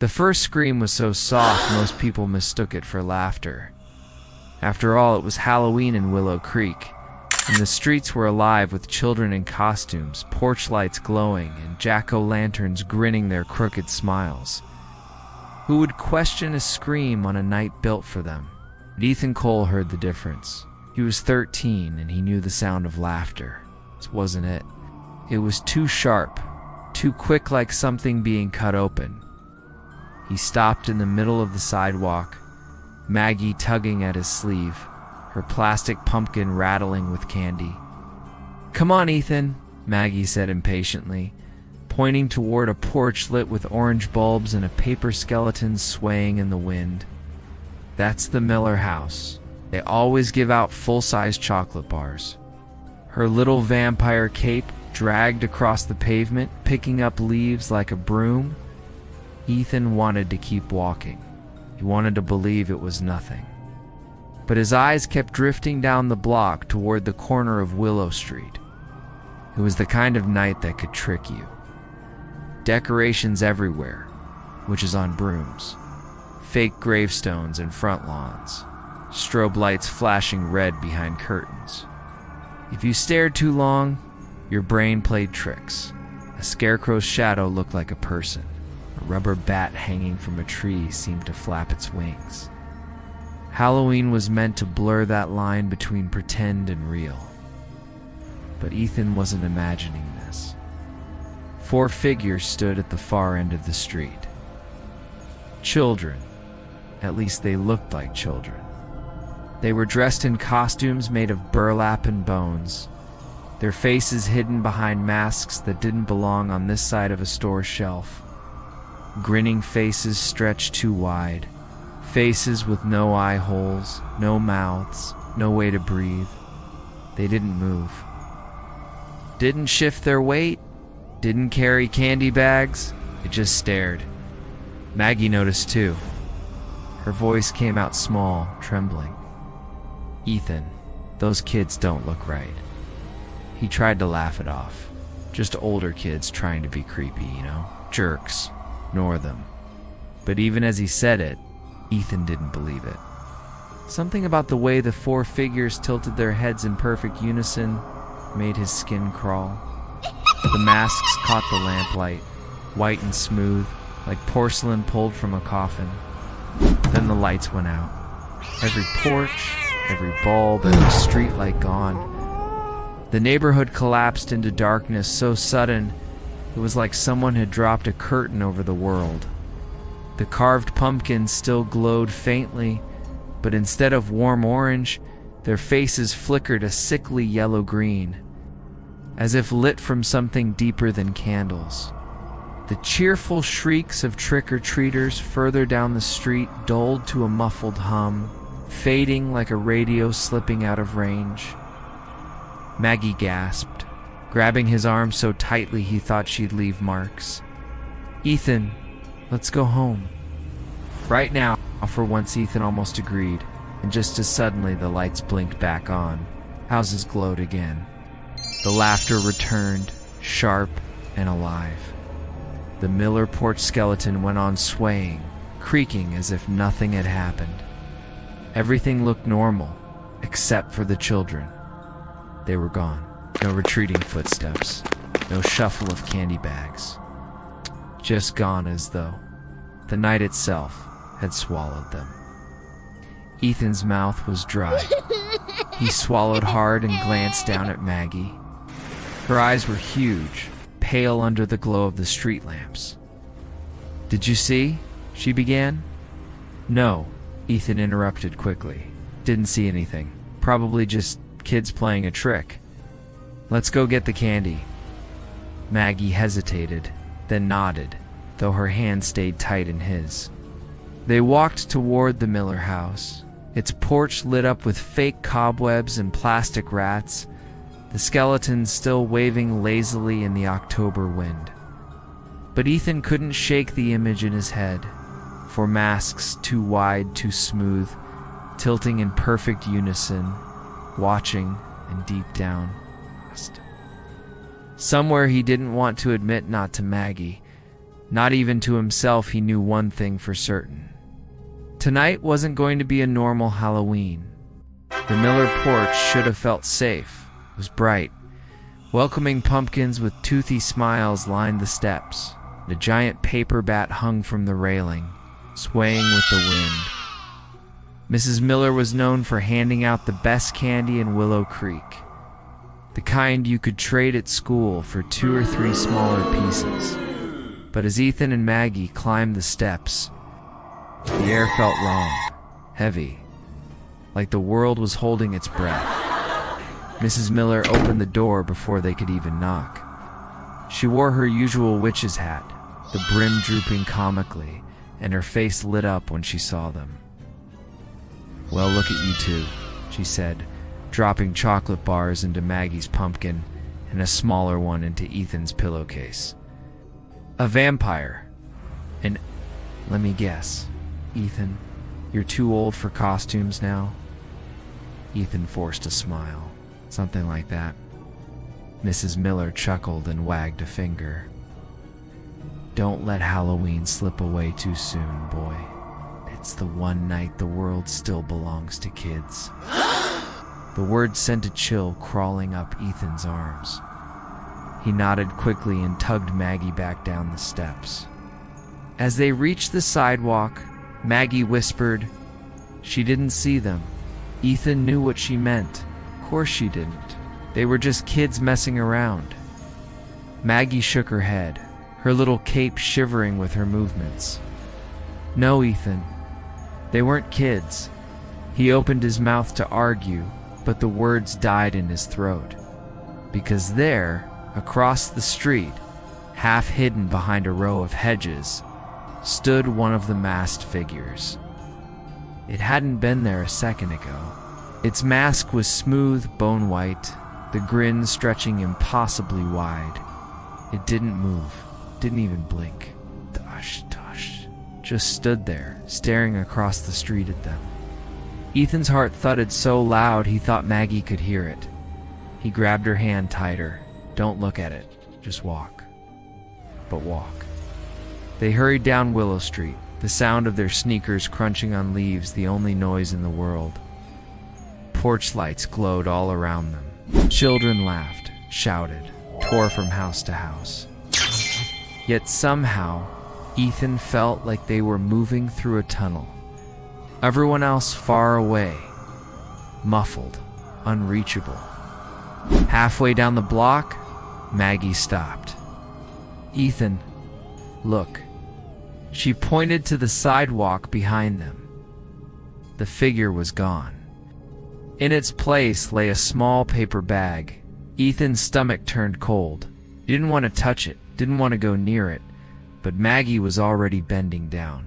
The first scream was so soft most people mistook it for laughter. After all, it was Halloween in Willow Creek, and the streets were alive with children in costumes, porch lights glowing, and jack-o'-lanterns grinning their crooked smiles. Who would question a scream on a night built for them? But Ethan Cole heard the difference. He was 13 and he knew the sound of laughter. This wasn't it. It was too sharp, too quick, like something being cut open. He stopped in the middle of the sidewalk, Maggie tugging at his sleeve, her plastic pumpkin rattling with candy. "Come on, Ethan," Maggie said impatiently, pointing toward a porch lit with orange bulbs and a paper skeleton swaying in the wind. "That's the Miller house. They always give out full-size chocolate bars." Her little vampire cape dragged across the pavement, picking up leaves like a broom. Ethan wanted to keep walking. He wanted to believe it was nothing. But his eyes kept drifting down the block toward the corner of Willow Street. It was the kind of night that could trick you. Decorations everywhere, witches on brooms, fake gravestones in front lawns, strobe lights flashing red behind curtains. If you stared too long, your brain played tricks. A scarecrow's shadow looked like a person. A rubber bat hanging from a tree seemed to flap its wings. Halloween was meant to blur that line between pretend and real. But Ethan wasn't imagining this. 4 figures stood at the far end of the street. Children. At least they looked like children. They were dressed in costumes made of burlap and bones, their faces hidden behind masks that didn't belong on this side of a store shelf. Grinning faces stretched too wide, faces with no eye holes, no mouths, no way to breathe. They didn't move. Didn't shift their weight, didn't carry candy bags, they just stared. Maggie noticed too. Her voice came out small, trembling. "Ethan, those kids don't look right." He tried to laugh it off. Just older kids trying to be creepy, you know? Jerks. Ignore them. But even as he said it, Ethan didn't believe it. Something about the way the 4 figures tilted their heads in perfect unison made his skin crawl. The masks caught the lamplight, white and smooth, like porcelain pulled from a coffin. Then the lights went out. Every porch, every bulb, every streetlight gone. The neighborhood collapsed into darkness so sudden it was like someone had dropped a curtain over the world. The carved pumpkins still glowed faintly, but instead of warm orange, their faces flickered a sickly yellow-green, as if lit from something deeper than candles. The cheerful shrieks of trick-or-treaters further down the street dulled to a muffled hum, fading like a radio slipping out of range. Maggie gasped, grabbing his arm so tightly he thought she'd leave marks. "Ethan, let's go home." "Right now," for once Ethan almost agreed, and just as suddenly the lights blinked back on. Houses glowed again. The laughter returned, sharp and alive. The Miller porch skeleton went on swaying, creaking as if nothing had happened. Everything looked normal, except for the children. They were gone. No retreating footsteps, no shuffle of candy bags. Just gone, as though the night itself had swallowed them. Ethan's mouth was dry. He swallowed hard and glanced down at Maggie. Her eyes were huge, pale under the glow of the street lamps. "Did you see?" she began. "No," Ethan interrupted quickly. "Didn't see anything. Probably just kids playing a trick. Let's go get the candy." Maggie hesitated, then nodded, though her hand stayed tight in his. They walked toward the Miller house, its porch lit up with fake cobwebs and plastic rats, the skeletons still waving lazily in the October wind. But Ethan couldn't shake the image in his head, for masks too wide, too smooth, tilting in perfect unison, watching, and deep down. Somewhere he didn't want to admit, not to Maggie, Not even to himself, he knew one thing for certain. Tonight wasn't going to be a normal Halloween. The Miller porch should have felt safe. It was bright. Welcoming pumpkins with toothy smiles lined the steps. The giant paper bat hung from the railing, swaying with the wind. Mrs. Miller was known for handing out the best candy in Willow Creek. The kind you could trade at school for 2 or 3 smaller pieces. But as Ethan and Maggie climbed the steps, the air felt wrong, heavy, like the world was holding its breath. Mrs. Miller opened the door before they could even knock. She wore her usual witch's hat, the brim drooping comically, and her face lit up when she saw them. "Well, look at you two," she said, dropping chocolate bars into Maggie's pumpkin and a smaller one into Ethan's pillowcase. "A vampire. And let me guess, Ethan, you're too old for costumes now?" Ethan forced a smile. "Something like that." Mrs. Miller chuckled and wagged a finger. "Don't let Halloween slip away too soon, boy. It's the one night the world still belongs to kids." The word sent a chill crawling up Ethan's arms. He nodded quickly and tugged Maggie back down the steps. As they reached the sidewalk, Maggie whispered, "She didn't see them." Ethan knew what she meant. Of course she didn't. They were just kids messing around. Maggie shook her head, her little cape shivering with her movements. "No, Ethan. They weren't kids." He opened his mouth to argue, but the words died in his throat. Because there, across the street, half hidden behind a row of hedges, stood one of the masked figures. It hadn't been there a second ago. Its mask was smooth, bone white, the grin stretching impossibly wide. It didn't move, didn't even blink. Tush, tush. Just stood there, staring across the street at them. Ethan's heart thudded so loud he thought Maggie could hear it. He grabbed her hand tighter. "Don't look at it, just walk." But walk. They hurried down Willow Street, the sound of their sneakers crunching on leaves the only noise in the world. Porch lights glowed all around them. Children laughed, shouted, tore from house to house. Yet somehow, Ethan felt like they were moving through a tunnel. Everyone else far away, muffled, unreachable. Halfway down the block, Maggie stopped. "Ethan, look." She pointed to the sidewalk behind them. The figure was gone. In its place lay a small paper bag. Ethan's stomach turned cold. He didn't want to touch it, didn't want to go near it, but Maggie was already bending down.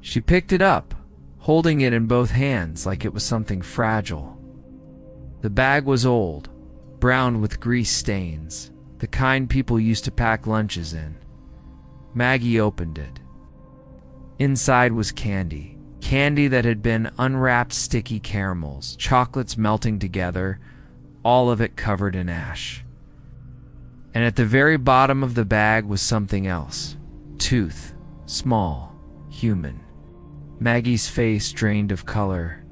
She picked it up, holding it in both hands like it was something fragile. The bag was old, brown with grease stains, the kind people used to pack lunches in. Maggie opened it. Inside was candy. Candy that had been unwrapped sticky caramels, chocolates melting together, all of it covered in ash. And at the very bottom of the bag was something else. Tooth, small, human. Maggie's face drained of color.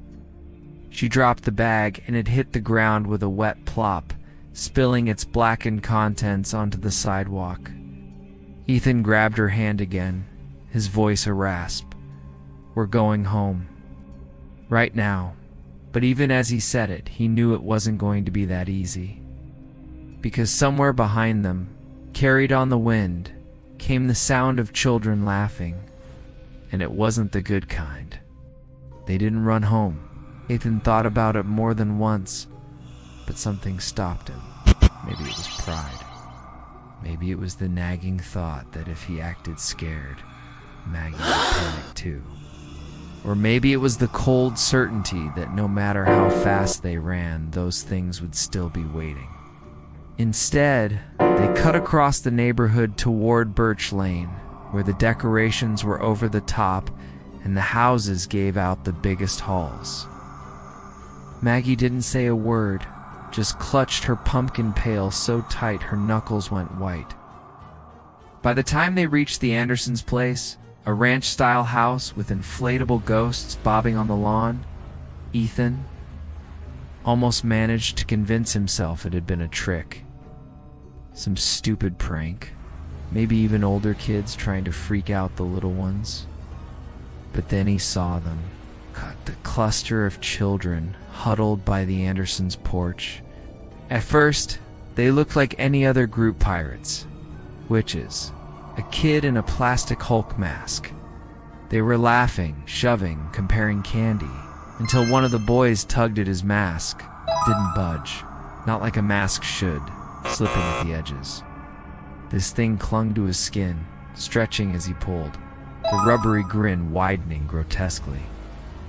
She dropped the bag and it hit the ground with a wet plop, spilling its blackened contents onto the sidewalk. Ethan grabbed her hand again, his voice a rasp. "We're going home. Right now." But even as he said it, he knew it wasn't going to be that easy. Because somewhere behind them, carried on the wind, came the sound of children laughing. And it wasn't the good kind. They didn't run home. Ethan thought about it more than once, but something stopped him. Maybe it was pride. Maybe it was the nagging thought that if he acted scared, Maggie would panic too. Or maybe it was the cold certainty that no matter how fast they ran, those things would still be waiting. Instead, they cut across the neighborhood toward Birch Lane, where the decorations were over the top and the houses gave out the biggest halls. Maggie didn't say a word, just clutched her pumpkin pail so tight her knuckles went white. By the time they reached the Andersons' place, a ranch-style house with inflatable ghosts bobbing on the lawn, Ethan almost managed to convince himself it had been a trick. Some stupid prank. Maybe even older kids trying to freak out the little ones. But then he saw them. The cluster of children huddled by the Andersons' porch. At first, they looked like any other group pirates. Witches. A kid in a plastic Hulk mask. They were laughing, shoving, comparing candy, until one of the boys tugged at his mask. Didn't budge. Not like a mask should, slipping at the edges. This thing clung to his skin, stretching as he pulled, the rubbery grin widening grotesquely.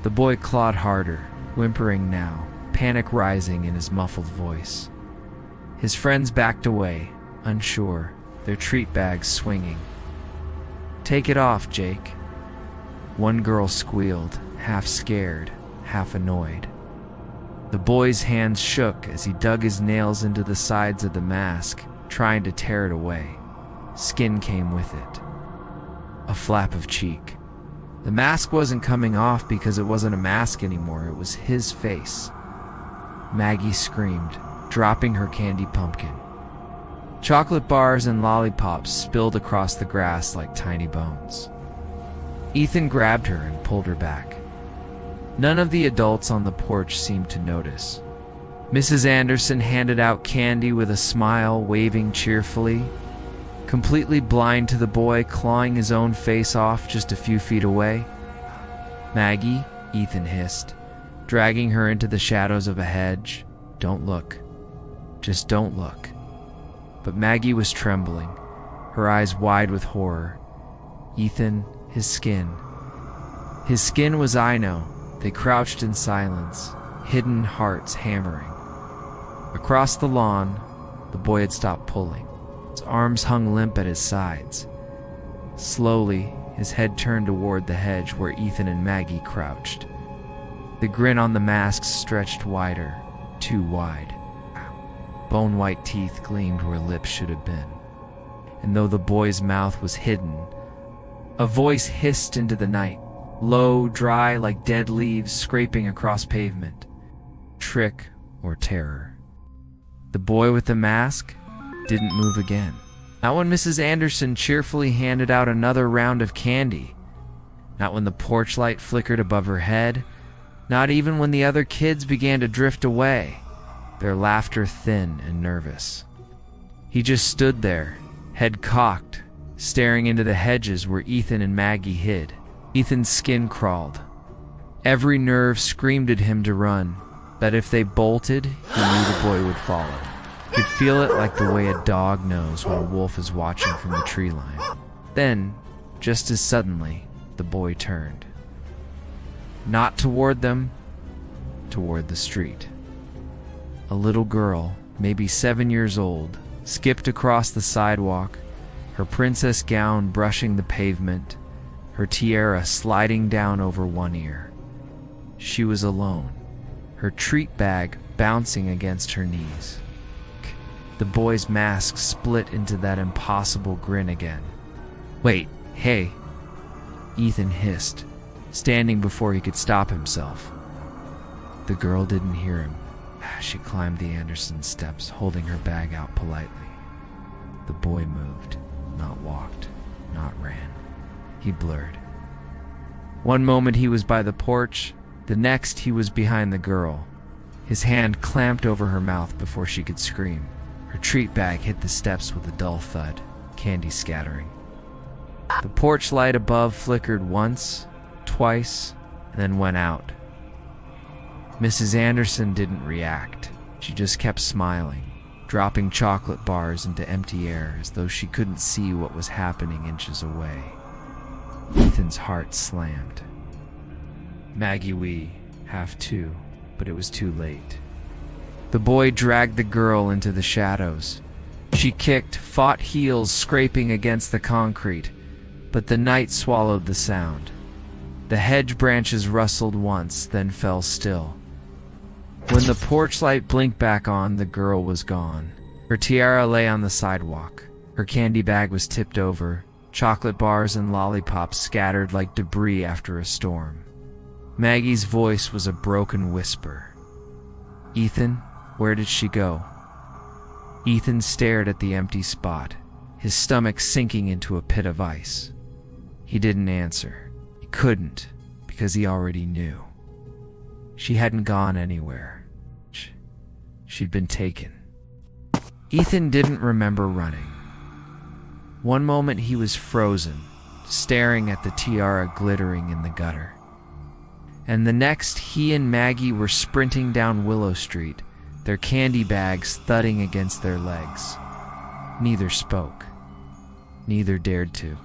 The boy clawed harder, whimpering now, panic rising in his muffled voice. His friends backed away, unsure, their treat bags swinging. "Take it off, Jake." One girl squealed, half scared, half annoyed. The boy's hands shook as he dug his nails into the sides of the mask, trying to tear it away. Skin came with it. A flap of cheek. The mask wasn't coming off because it wasn't a mask anymore, it was his face. Maggie screamed, dropping her candy pumpkin. Chocolate bars and lollipops spilled across the grass like tiny bones. Ethan grabbed her and pulled her back. None of the adults on the porch seemed to notice. Mrs. Anderson handed out candy with a smile, waving cheerfully. Completely blind to the boy clawing his own face off just a few feet away. "Maggie," Ethan hissed, dragging her into the shadows of a hedge. "Don't look. Just don't look." But Maggie was trembling, her eyes wide with horror. Ethan, his skin. His skin was Ino. They crouched in silence, hidden hearts hammering. Across the lawn, the boy had stopped pulling. His arms hung limp at his sides. Slowly, his head turned toward the hedge where Ethan and Maggie crouched. The grin on the mask stretched wider, too wide. Bone-white teeth gleamed where lips should have been. And though the boy's mouth was hidden, a voice hissed into the night, low, dry like dead leaves scraping across pavement. Trick or terror. The boy with the mask didn't move again. Not when Mrs. Anderson cheerfully handed out another round of candy. Not when the porch light flickered above her head. Not even when the other kids began to drift away, their laughter thin and nervous. He just stood there, head cocked, staring into the hedges where Ethan and Maggie hid. Ethan's skin crawled. Every nerve screamed at him to run, that if they bolted, he knew the boy would follow. He'd feel it like the way a dog knows when a wolf is watching from the tree line. Then, just as suddenly, the boy turned. Not toward them, toward the street. A little girl, maybe 7 years old, skipped across the sidewalk, her princess gown brushing the pavement, her tiara sliding down over one ear. She was alone, her treat bag bouncing against her knees. The boy's mask split into that impossible grin again. "Wait, hey," Ethan hissed, standing before he could stop himself. The girl didn't hear him. She climbed the Anderson steps, holding her bag out politely. The boy moved, not walked, not ran. He blurred. One moment he was by the porch, the next he was behind the girl. His hand clamped over her mouth before she could scream. Her treat bag hit the steps with a dull thud, candy scattering. The porch light above flickered once, twice, and then went out. Mrs. Anderson didn't react. She just kept smiling, dropping chocolate bars into empty air as though she couldn't see what was happening inches away. Ethan's heart slammed. Maggie wee, half two, but it was too late. The boy dragged the girl into the shadows. She kicked, fought heels scraping against the concrete, but the night swallowed the sound. The hedge branches rustled once, then fell still. When the porch light blinked back on, the girl was gone. Her tiara lay on the sidewalk, Her candy bag was tipped over, chocolate bars and lollipops scattered like debris after a storm. Maggie's voice was a broken whisper. "Ethan, where did she go?" Ethan stared at the empty spot, his stomach sinking into a pit of ice. He didn't answer. He couldn't, because he already knew. She hadn't gone anywhere. She'd been taken. Ethan didn't remember running. One moment he was frozen, staring at the tiara glittering in the gutter. And the next, he and Maggie were sprinting down Willow Street, their candy bags thudding against their legs. Neither spoke. Neither dared to.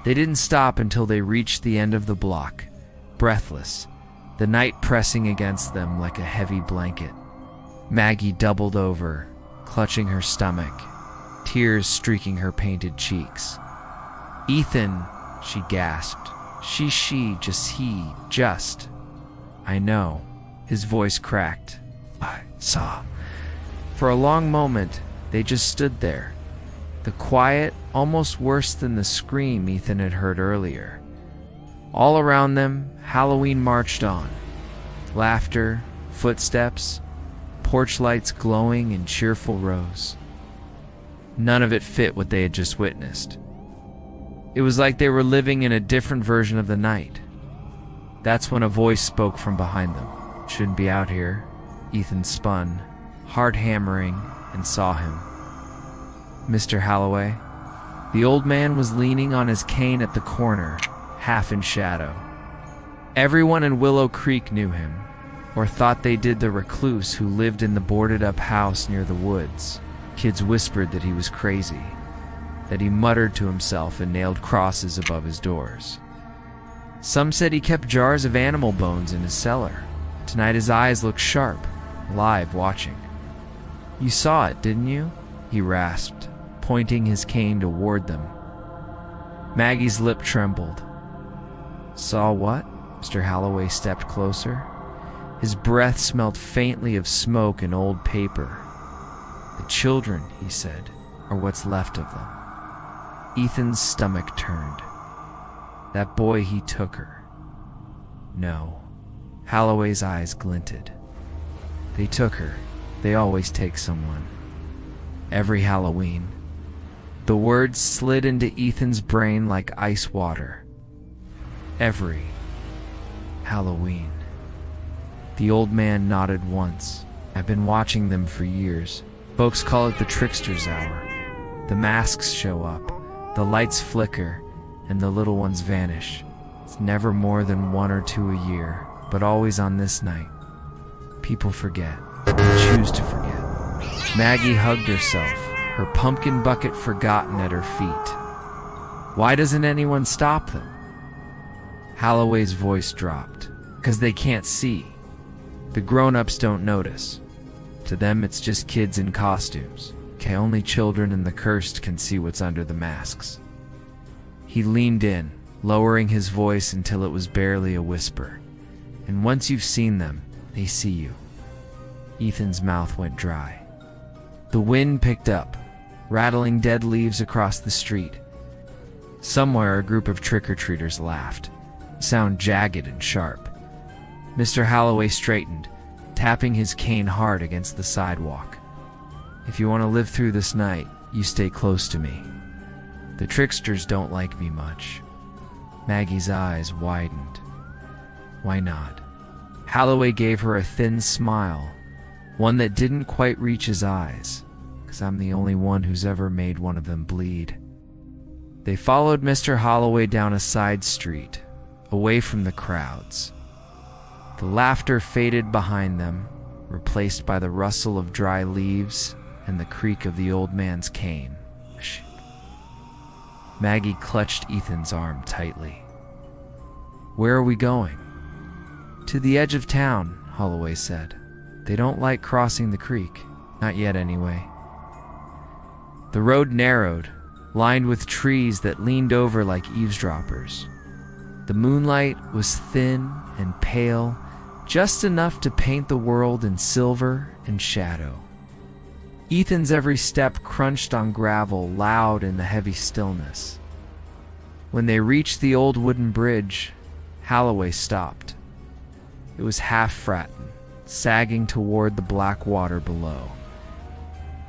They didn't stop until they reached the end of the block, breathless, the night pressing against them like a heavy blanket. Maggie doubled over, clutching her stomach, tears streaking her painted cheeks. "Ethan," she gasped. Just. "I know." His voice cracked. "I saw." For a long moment, they just stood there. The quiet, almost worse than the scream Ethan had heard earlier. All around them, Halloween marched on. Laughter, footsteps, porch lights glowing in cheerful rows. None of it fit what they had just witnessed. It was like they were living in a different version of the night. That's when a voice spoke from behind them. "Shouldn't be out here." Ethan spun, heart hammering, and saw him. "Mr. Holloway." The old man was leaning on his cane at the corner, half in shadow. Everyone in Willow Creek knew him, or thought they did the recluse who lived in the boarded-up house near the woods. Kids whispered that he was crazy, that he muttered to himself and nailed crosses above his doors. Some said he kept jars of animal bones in his cellar. Tonight his eyes looked sharp, alive, watching. "You saw it, didn't you?" he rasped, pointing his cane toward them. Maggie's lip trembled. "Saw what?" Mr. Holloway stepped closer. His breath smelled faintly of smoke and old paper. "The children," he said, "are what's left of them." Ethan's stomach turned. That boy, he took her. No. Holloway's eyes glinted. They took her. They always take someone. Every Halloween. The words slid into Ethan's brain like ice water. Every Halloween. The old man nodded once. "I've been watching them for years. Folks call it the trickster's hour. The masks show up, the lights flicker, and the little ones vanish. It's never more than 1 or 2 a year, but always on this night. People forget, choose to forget." Maggie hugged herself, her pumpkin bucket forgotten at her feet. "Why doesn't anyone stop them?" Holloway's voice dropped. "'Cause they can't see. The grown-ups don't notice. To them, it's just kids in costumes. Okay, only children and the cursed can see what's under the masks." He leaned in, lowering his voice until it was barely a whisper. "And once you've seen them, they see you." Ethan's mouth went dry. The wind picked up, rattling dead leaves across the street. Somewhere, a group of trick-or-treaters laughed, sound jagged and sharp. Mr. Holloway straightened, tapping his cane hard against the sidewalk. "If you want to live through this night, you stay close to me. The tricksters don't like me much." Maggie's eyes widened. "Why not?" Holloway gave her a thin smile, one that didn't quite reach his eyes. "'Cause I'm the only one who's ever made one of them bleed." They followed Mr. Holloway down a side street, away from the crowds. The laughter faded behind them, replaced by the rustle of dry leaves and the creak of the old man's cane. Maggie clutched Ethan's arm tightly. "Where are we going?" "To the edge of town," Holloway said. "They don't like crossing the creek. Not yet, anyway." The road narrowed, lined with trees that leaned over like eavesdroppers. The moonlight was thin and pale, just enough to paint the world in silver and shadow. Ethan's every step crunched on gravel, loud in the heavy stillness. When they reached the old wooden bridge, Holloway stopped. It was half-fratting, sagging toward the black water below.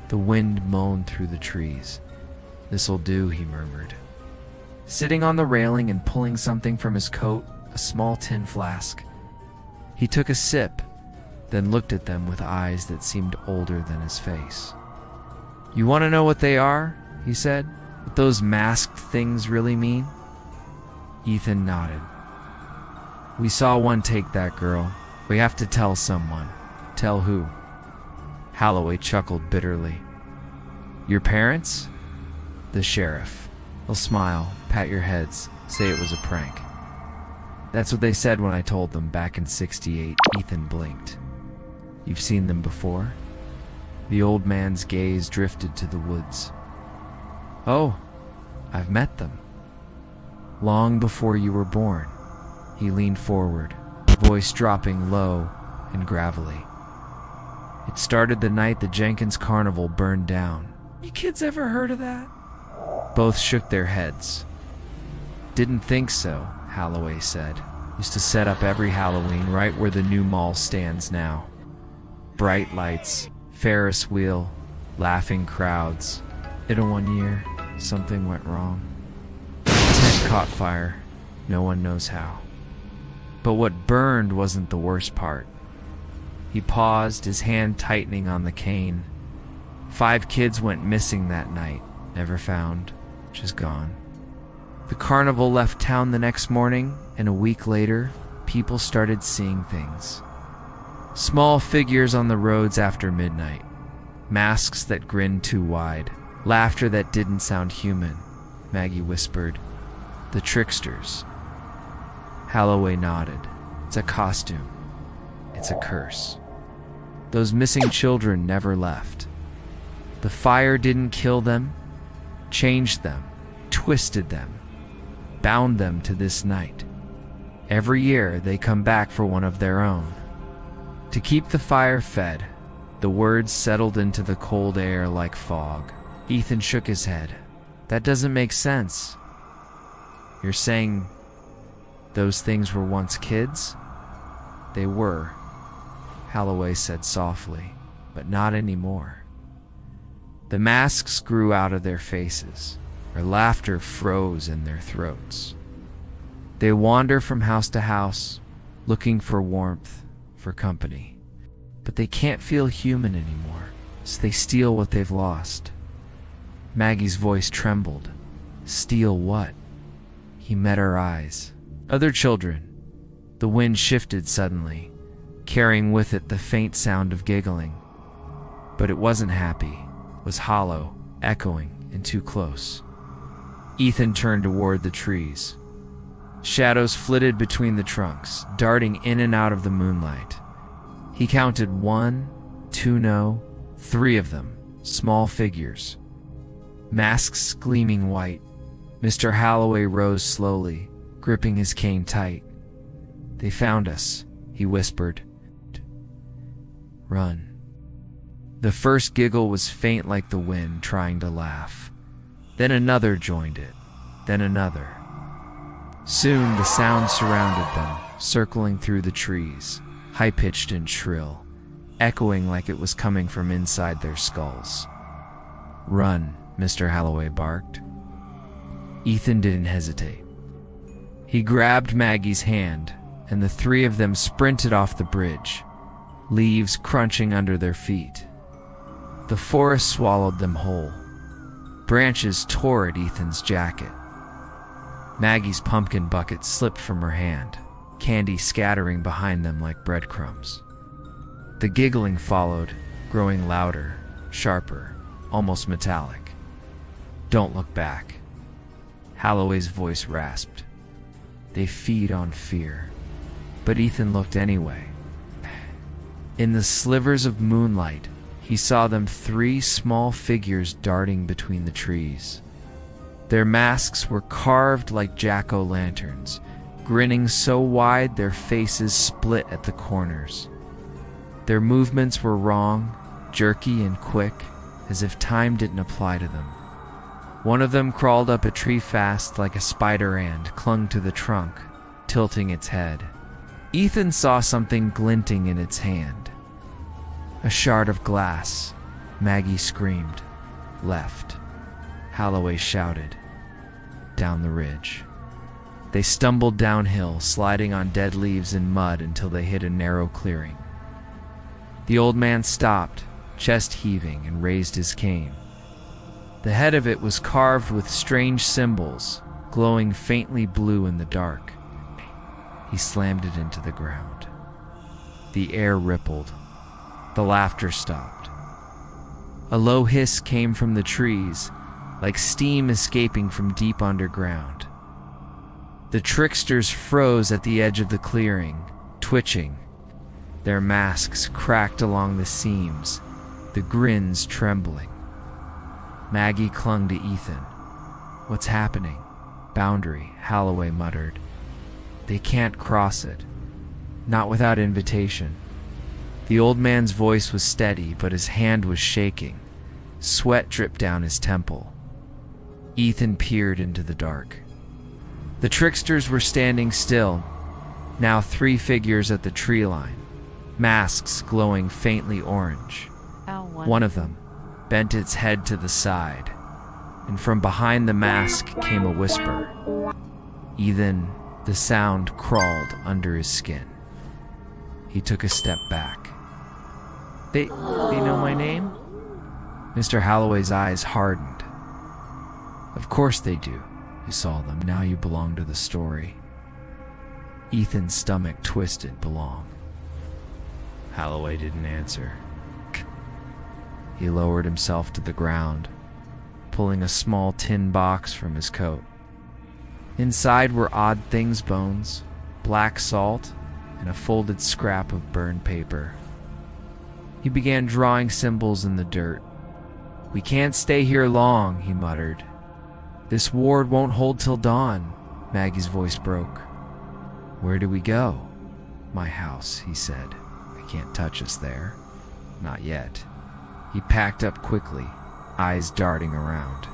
The wind moaned through the trees. "This'll do," he murmured. Sitting on the railing and pulling something from his coat, a small tin flask, he took a sip, then looked at them with eyes that seemed older than his face. "You want to know what they are?" he said. "What those masked things really mean?" Ethan nodded. "We saw one take that girl. We have to tell someone." "Tell who?" Holloway chuckled bitterly. "Your parents?" "The sheriff. They'll smile, pat your heads, say it was a prank." "That's what they said when I told them back in '68. Ethan blinked. "You've seen them before?" The old man's gaze drifted to the woods. "Oh, I've met them. Long before you were born." He leaned forward, voice dropping low and gravelly. "It started the night the Jenkins Carnival burned down. You kids ever heard of that?" Both shook their heads. "Didn't think so," Holloway said. "Used to set up every Halloween right where the new mall stands now. Bright lights, Ferris wheel, laughing crowds. In one year, something went wrong. The tent caught fire, no one knows how. But what burned wasn't the worst part." He paused, his hand tightening on the cane. 5 kids went missing that night, never found, just gone. The carnival left town the next morning, and a week later, people started seeing things. Small figures on the roads after midnight. Masks that grinned too wide. Laughter that didn't sound human. Maggie whispered, "The tricksters." Holloway nodded. "It's a costume. It's a curse." Those missing children never left. The fire didn't kill them, changed them, twisted them, bound them to this night. Every year they come back for one of their own. To keep the fire fed, the words settled into the cold air like fog. Ethan shook his head. "That doesn't make sense." "You're saying those things were once kids?" "They were," Holloway said softly, "but not anymore." The masks grew out of their faces. Their laughter froze in their throats. They wander from house to house, looking for warmth, for company. But they can't feel human anymore, so they steal what they've lost. Maggie's voice trembled. "Steal what?" He met her eyes. "Other children." The wind shifted suddenly, carrying with it the faint sound of giggling. But it wasn't happy. It was hollow, echoing, and too close. Ethan turned toward the trees. Shadows flitted between the trunks, darting in and out of the moonlight. He counted 1, 2, no, 3 of them, small figures. Masks gleaming white. Mr. Holloway rose slowly, gripping his cane tight. "They found us," he whispered. "Run." The first giggle was faint like the wind trying to laugh. Then another joined it, then another. Soon the sound surrounded them, circling through the trees, high-pitched and shrill, echoing like it was coming from inside their skulls. "Run," Mr. Holloway barked. Ethan didn't hesitate. He grabbed Maggie's hand, and the 3 of them sprinted off the bridge, leaves crunching under their feet. The forest swallowed them whole. Branches tore at Ethan's jacket. Maggie's pumpkin bucket slipped from her hand, candy scattering behind them like breadcrumbs. The giggling followed, growing louder, sharper, almost metallic. "Don't look back," Holloway's voice rasped. "They feed on fear." But Ethan looked anyway. In the slivers of moonlight, he saw them 3 small figures darting between the trees. Their masks were carved like jack-o'-lanterns, grinning so wide their faces split at the corners. Their movements were wrong, jerky and quick, as if time didn't apply to them. One of them crawled up a tree fast like a spider and clung to the trunk, tilting its head. Ethan saw something glinting in its hand. A shard of glass. Maggie screamed. Left. Holloway shouted. Down the ridge. They stumbled downhill, sliding on dead leaves and mud until they hit a narrow clearing. The old man stopped, chest heaving, and raised his cane. The head of it was carved with strange symbols, glowing faintly blue in the dark. He slammed it into the ground. The air rippled. The laughter stopped. A low hiss came from the trees, like steam escaping from deep underground. The tricksters froze at the edge of the clearing, twitching. Their masks cracked along the seams, the grins trembling. Maggie clung to Ethan. "What's happening?" "Boundary," Holloway muttered. "They can't cross it. Not without invitation." The old man's voice was steady, but his hand was shaking. Sweat dripped down his temple. Ethan peered into the dark. The tricksters were standing still, now 3 figures at the tree line, masks glowing faintly orange. One of them bent its head to the side, and from behind the mask came a whisper. Ethan, the sound crawled under his skin. He took a step back. They know my name?" Mr. Holloway's eyes hardened. "Of course they do. You saw them. Now you belong to the story." Ethan's stomach twisted. Belong. Holloway didn't answer. He lowered himself to the ground, pulling a small tin box from his coat. Inside were odd things: bones, black salt, and a folded scrap of burned paper. He began drawing symbols in the dirt. "We can't stay here long," he muttered. "This ward won't hold till dawn." Maggie's voice broke. "Where do we go?" "My house," he said. "They can't touch us there. Not yet." He packed up quickly, eyes darting around.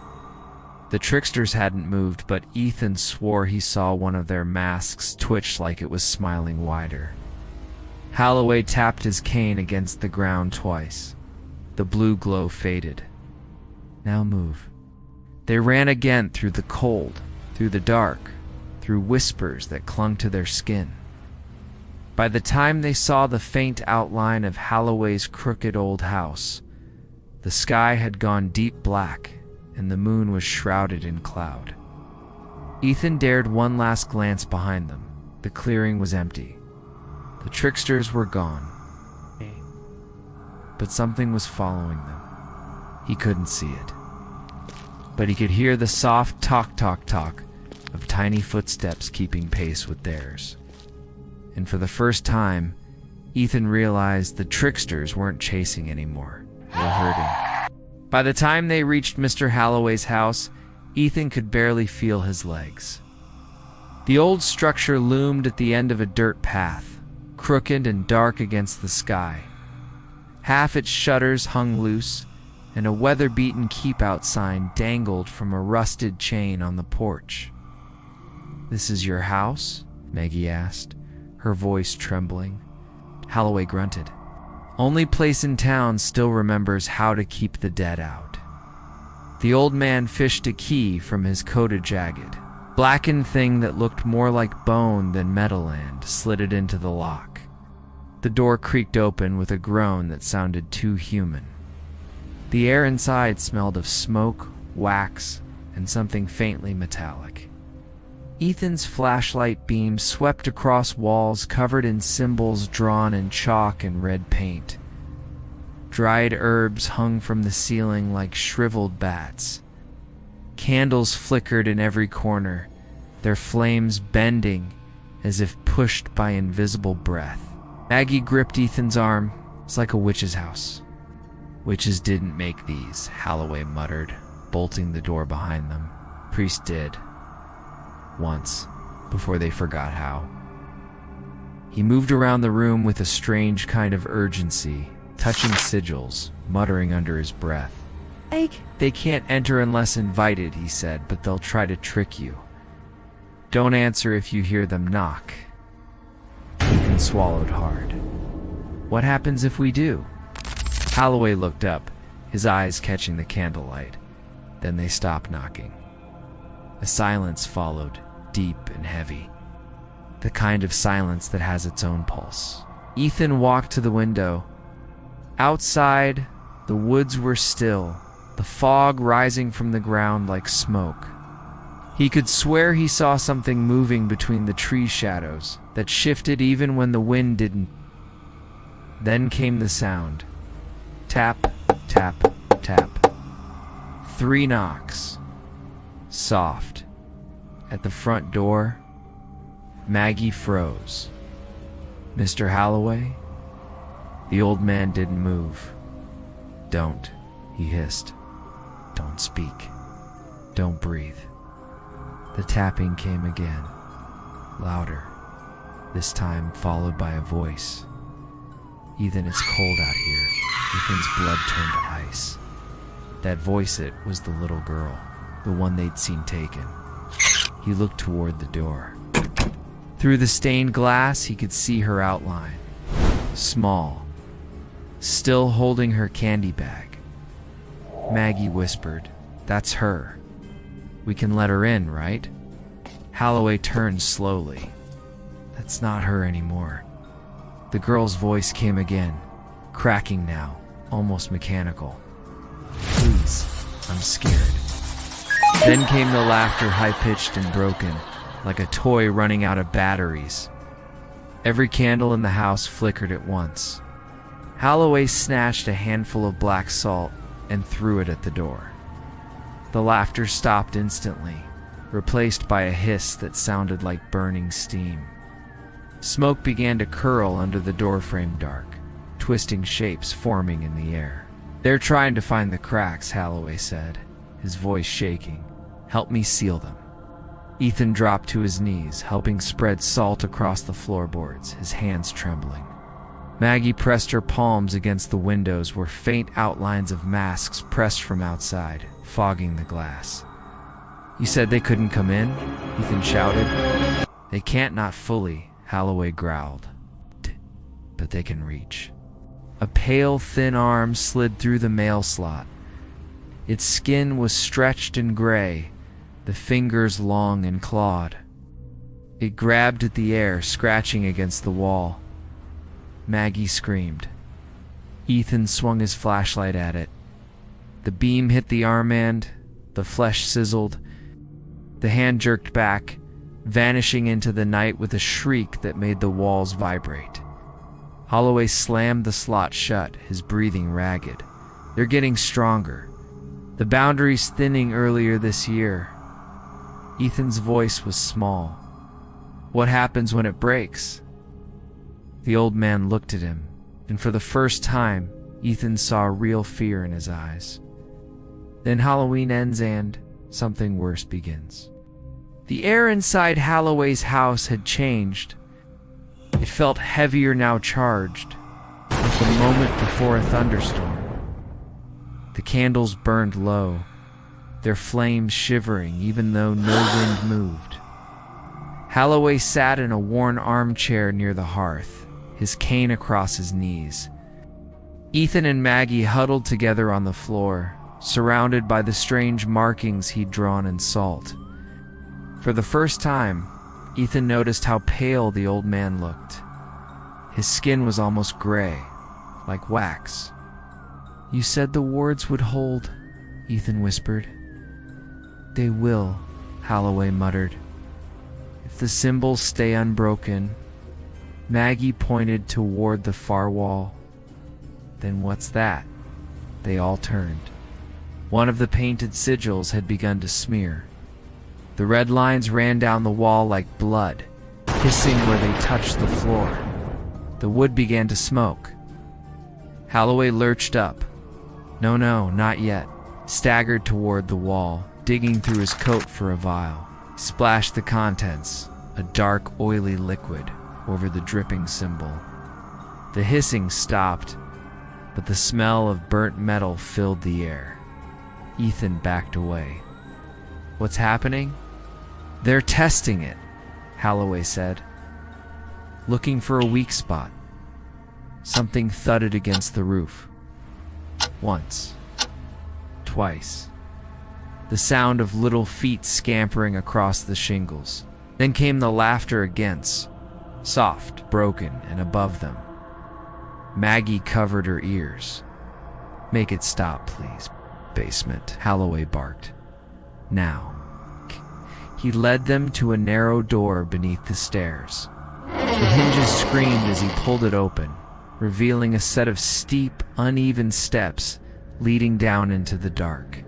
The tricksters hadn't moved, but Ethan swore he saw one of their masks twitch like it was smiling wider. Holloway tapped his cane against the ground twice. The blue glow faded. "Now move." They ran again, through the cold, through the dark, through whispers that clung to their skin. By the time they saw the faint outline of Holloway's crooked old house, the sky had gone deep black, and the moon was shrouded in cloud. Ethan dared one last glance behind them. The clearing was empty. The tricksters were gone. But something was following them. He couldn't see it. But he could hear the soft talk of tiny footsteps keeping pace with theirs. And for the first time, Ethan realized the tricksters weren't chasing anymore. They were herding. By the time they reached Mr. Holloway's house, Ethan could barely feel his legs. The old structure loomed at the end of a dirt path, crooked and dark against the sky. Half its shutters hung loose, and a weather-beaten keep-out sign dangled from a rusted chain on the porch. "This is your house?" Maggie asked, her voice trembling. Holloway grunted. "Only place in town still remembers how to keep the dead out." The old man fished a key from his coated jacket, blackened thing that looked more like bone than metal, and slid it into the lock. The door creaked open with a groan that sounded too human. The air inside smelled of smoke, wax, and something faintly metallic. Ethan's flashlight beam swept across walls covered in symbols drawn in chalk and red paint. Dried herbs hung from the ceiling like shriveled bats. Candles flickered in every corner, their flames bending as if pushed by invisible breath. Maggie gripped Ethan's arm. "It's like a witch's house." "Witches didn't make these," Holloway muttered, bolting the door behind them. "Priest did. Once, before they forgot how." He moved around the room with a strange kind of urgency, touching sigils, muttering under his breath. They can't enter unless invited, he said, but they'll try to trick you. Don't answer if you hear them knock. Ethan swallowed hard. What happens if we do? Holloway looked up, his eyes catching the candlelight. Then they stopped knocking. A silence followed, deep and heavy. The kind of silence that has its own pulse. Ethan walked to the window. Outside, the woods were still, the fog rising from the ground like smoke. He could swear he saw something moving between the tree shadows that shifted even when the wind didn't. Then came the sound. Tap, tap, tap. 3 knocks. Soft. At the front door, Maggie froze. Mr. Holloway? The old man didn't move. Don't, he hissed. Don't speak. Don't breathe. The tapping came again, louder, this time followed by a voice. Ethan, it's cold out here. Ethan's blood turned to ice. That voice, it was the little girl, the one they'd seen taken. He looked toward the door. Through the stained glass, he could see her outline. Small, still holding her candy bag. Maggie whispered, "That's her. We can let her in, right?" Holloway turned slowly. That's not her anymore. The girl's voice came again, cracking now, almost mechanical. Please, I'm scared. Then came the laughter, high-pitched and broken, like a toy running out of batteries. Every candle in the house flickered at once. Holloway snatched a handful of black salt and threw it at the door. The laughter stopped instantly, replaced by a hiss that sounded like burning steam. Smoke began to curl under the doorframe dark, twisting shapes forming in the air. They're trying to find the cracks, Holloway said, his voice shaking. Help me seal them. Ethan dropped to his knees, helping spread salt across the floorboards, his hands trembling. Maggie pressed her palms against the windows where faint outlines of masks pressed from outside, fogging the glass. You said they couldn't come in? Ethan shouted. They can't, not fully, Holloway growled. But they can reach. A pale, thin arm slid through the mail slot. Its skin was stretched and gray, the fingers long and clawed. It grabbed at the air, scratching against the wall. Maggie screamed. Ethan swung his flashlight at it. The beam hit the armband, the flesh sizzled. The hand jerked back, vanishing into the night with a shriek that made the walls vibrate. Holloway slammed the slot shut, his breathing ragged. They're getting stronger. The boundaries thinning earlier this year. Ethan's voice was small. What happens when it breaks? The old man looked at him, and for the first time, Ethan saw real fear in his eyes. Then Halloween ends and something worse begins. The air inside Holloway's house had changed. It felt heavier, now charged, like the moment before a thunderstorm. The candles burned low, their flames shivering even though no wind moved. Holloway sat in a worn armchair near the hearth, his cane across his knees. Ethan and Maggie huddled together on the floor, surrounded by the strange markings he'd drawn in salt. For the first time, Ethan noticed how pale the old man looked. His skin was almost gray, like wax. You said the wards would hold, Ethan whispered. They will, Holloway muttered. If the symbols stay unbroken. Maggie pointed toward the far wall. Then what's that? They all turned. One of the painted sigils had begun to smear. The red lines ran down the wall like blood, hissing where they touched the floor. The wood began to smoke. Holloway lurched up. No, not yet. Staggered toward the wall, digging through his coat for a vial. Splashed the contents, a dark, oily liquid, over the dripping symbol. The hissing stopped, but the smell of burnt metal filled the air. Ethan backed away. "What's happening?" "They're testing it," Holloway said. "Looking for a weak spot." Something thudded against the roof. Once. Twice. The sound of little feet scampering across the shingles. Then came the laughter again, soft, broken, and above them. Maggie covered her ears. "Make it stop, please, basement," Holloway barked. "Now." He led them to a narrow door beneath the stairs. The hinges screamed as he pulled it open, revealing a set of steep, uneven steps leading down into the dark.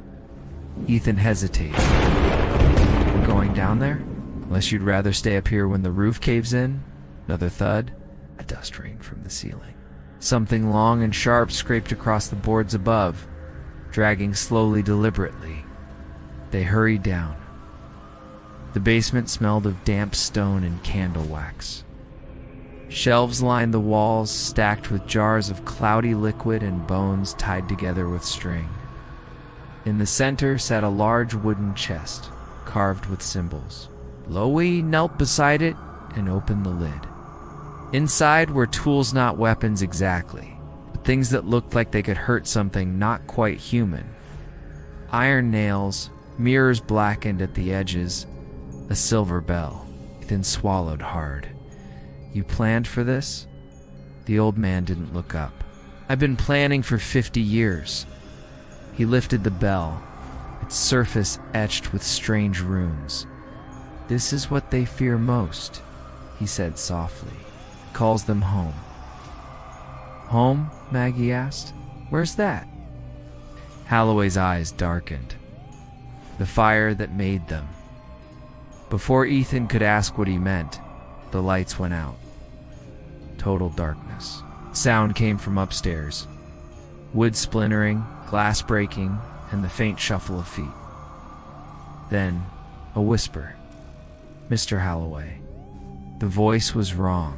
Ethan hesitated. "We're going down there? Unless you'd rather stay up here when the roof caves in?" Another thud. A dust rained from the ceiling. Something long and sharp scraped across the boards above, dragging slowly, deliberately. They hurried down. The basement smelled of damp stone and candle wax. Shelves lined the walls, stacked with jars of cloudy liquid and bones tied together with string. In the center sat a large wooden chest, carved with symbols. Lowy knelt beside it and opened the lid. Inside were tools, not weapons exactly, but things that looked like they could hurt something not quite human. Iron nails, mirrors blackened at the edges, a silver bell. Ethan swallowed hard. "You planned for this?" The old man didn't look up. "I've been planning for 50 years. He lifted the bell, its surface etched with strange runes. "This is what they fear most," he said softly. "Calls them home." "Home?" Maggie asked. "Where's that?" Holloway's eyes darkened. "The fire that made them." Before Ethan could ask what he meant, the lights went out. Total darkness. Sound came from upstairs. Wood splintering, glass breaking, and the faint shuffle of feet. Then, a whisper. "Mr. Holloway." The voice was wrong.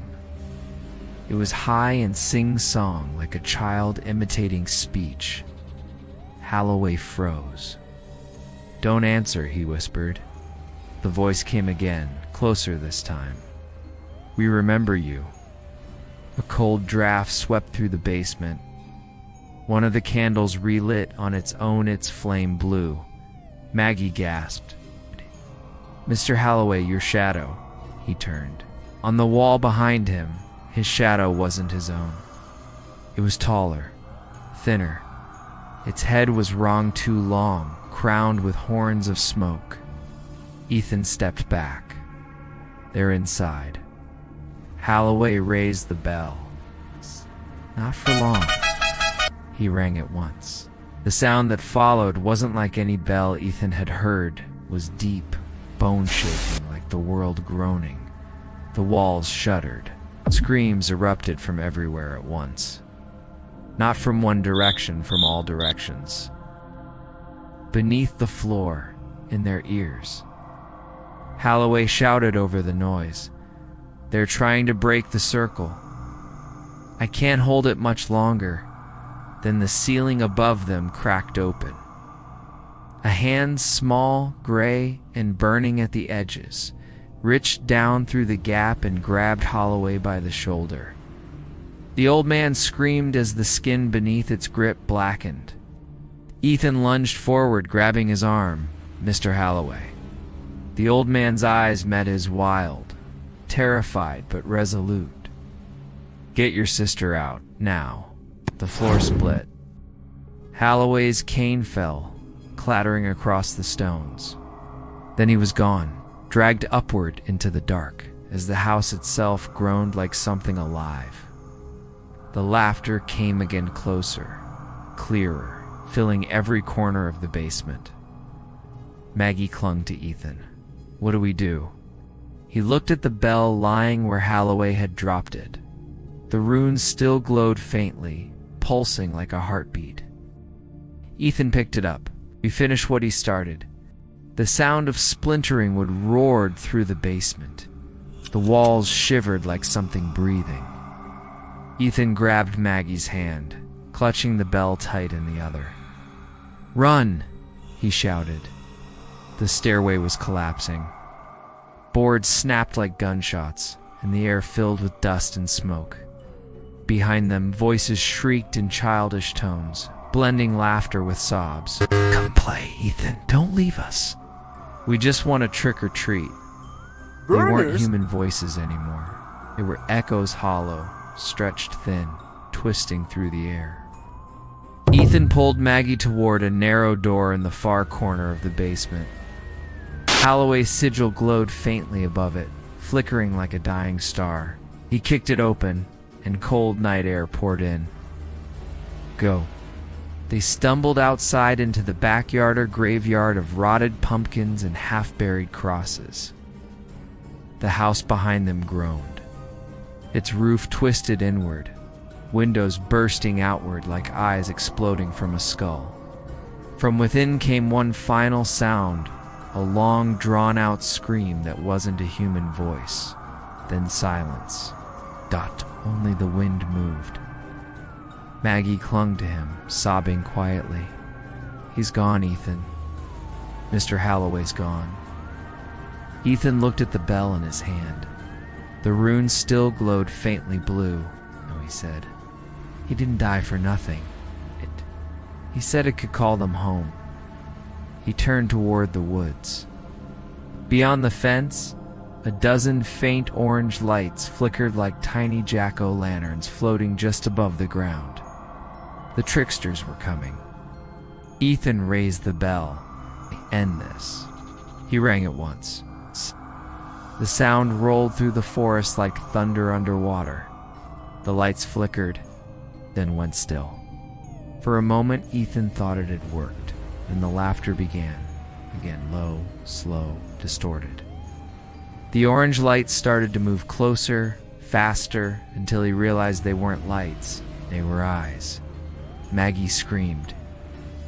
It was high and sing-song, like a child imitating speech. Holloway froze. "Don't answer," he whispered. The voice came again, closer this time. "We remember you." A cold draft swept through the basement. One of the candles relit on its own, its flame blue. Maggie gasped. "Mr. Holloway, your shadow." He turned. On the wall behind him, his shadow wasn't his own. It was taller, thinner. Its head was wrung too long, crowned with horns of smoke. Ethan stepped back. They're inside. Holloway raised the bell. "Not for long." He rang it once. The sound that followed wasn't like any bell Ethan had heard. It was deep, bone-shaking, like the world groaning. The walls shuddered. Screams erupted from everywhere at once. Not from one direction, from all directions. Beneath the floor, in their ears. Holloway shouted over the noise. "They're trying to break the circle. I can't hold it much longer." Then the ceiling above them cracked open. A hand, small, gray, and burning at the edges, reached down through the gap and grabbed Holloway by the shoulder. The old man screamed as the skin beneath its grip blackened. Ethan lunged forward, grabbing his arm. "Mr. Holloway." The old man's eyes met his, wild, terrified but resolute. "Get your sister out, now." The floor split. Holloway's cane fell, clattering across the stones. Then he was gone, dragged upward into the dark, as the house itself groaned like something alive. The laughter came again, closer, clearer, filling every corner of the basement. Maggie clung to Ethan. "What do we do?" He looked at the bell lying where Holloway had dropped it. The runes still glowed faintly, pulsing like a heartbeat. Ethan picked it up. We finished what he started. The sound of splintering wood roared through the basement. The walls shivered like something breathing. Ethan grabbed Maggie's hand, clutching the bell tight in the other. "Run!" he shouted. The stairway was collapsing. Boards snapped like gunshots, and the air filled with dust and smoke. Behind them, voices shrieked in childish tones, blending laughter with sobs. "Come play, Ethan. Don't leave us. We just want a trick or treat." They weren't human voices anymore. They were echoes, hollow, stretched thin, twisting through the air. Ethan pulled Maggie toward a narrow door in the far corner of the basement. Holloway's sigil glowed faintly above it, flickering like a dying star. He kicked it open, and cold night air poured in. "Go." They stumbled outside into the backyard or graveyard of rotted pumpkins and half-buried crosses. The house behind them groaned. Its roof twisted inward, windows bursting outward like eyes exploding from a skull. From within came one final sound, a long, drawn-out scream that wasn't a human voice. Then silence. Only the wind moved. Maggie clung to him, sobbing quietly. "He's gone, Ethan. Mr. Holloway's gone." Ethan looked at the bell in his hand. The runes still glowed faintly blue. "No," he said. "He didn't die for nothing. He said it could call them home." He turned toward the woods. Beyond the fence, a dozen faint orange lights flickered like tiny jack-o'-lanterns floating just above the ground. The tricksters were coming. Ethan raised the bell. "End this." He rang it once. The sound rolled through the forest like thunder underwater. The lights flickered, then went still. For a moment, Ethan thought it had worked. Then the laughter began. Again, low, slow, distorted. The orange lights started to move closer, faster, until he realized they weren't lights. They were eyes. Maggie screamed.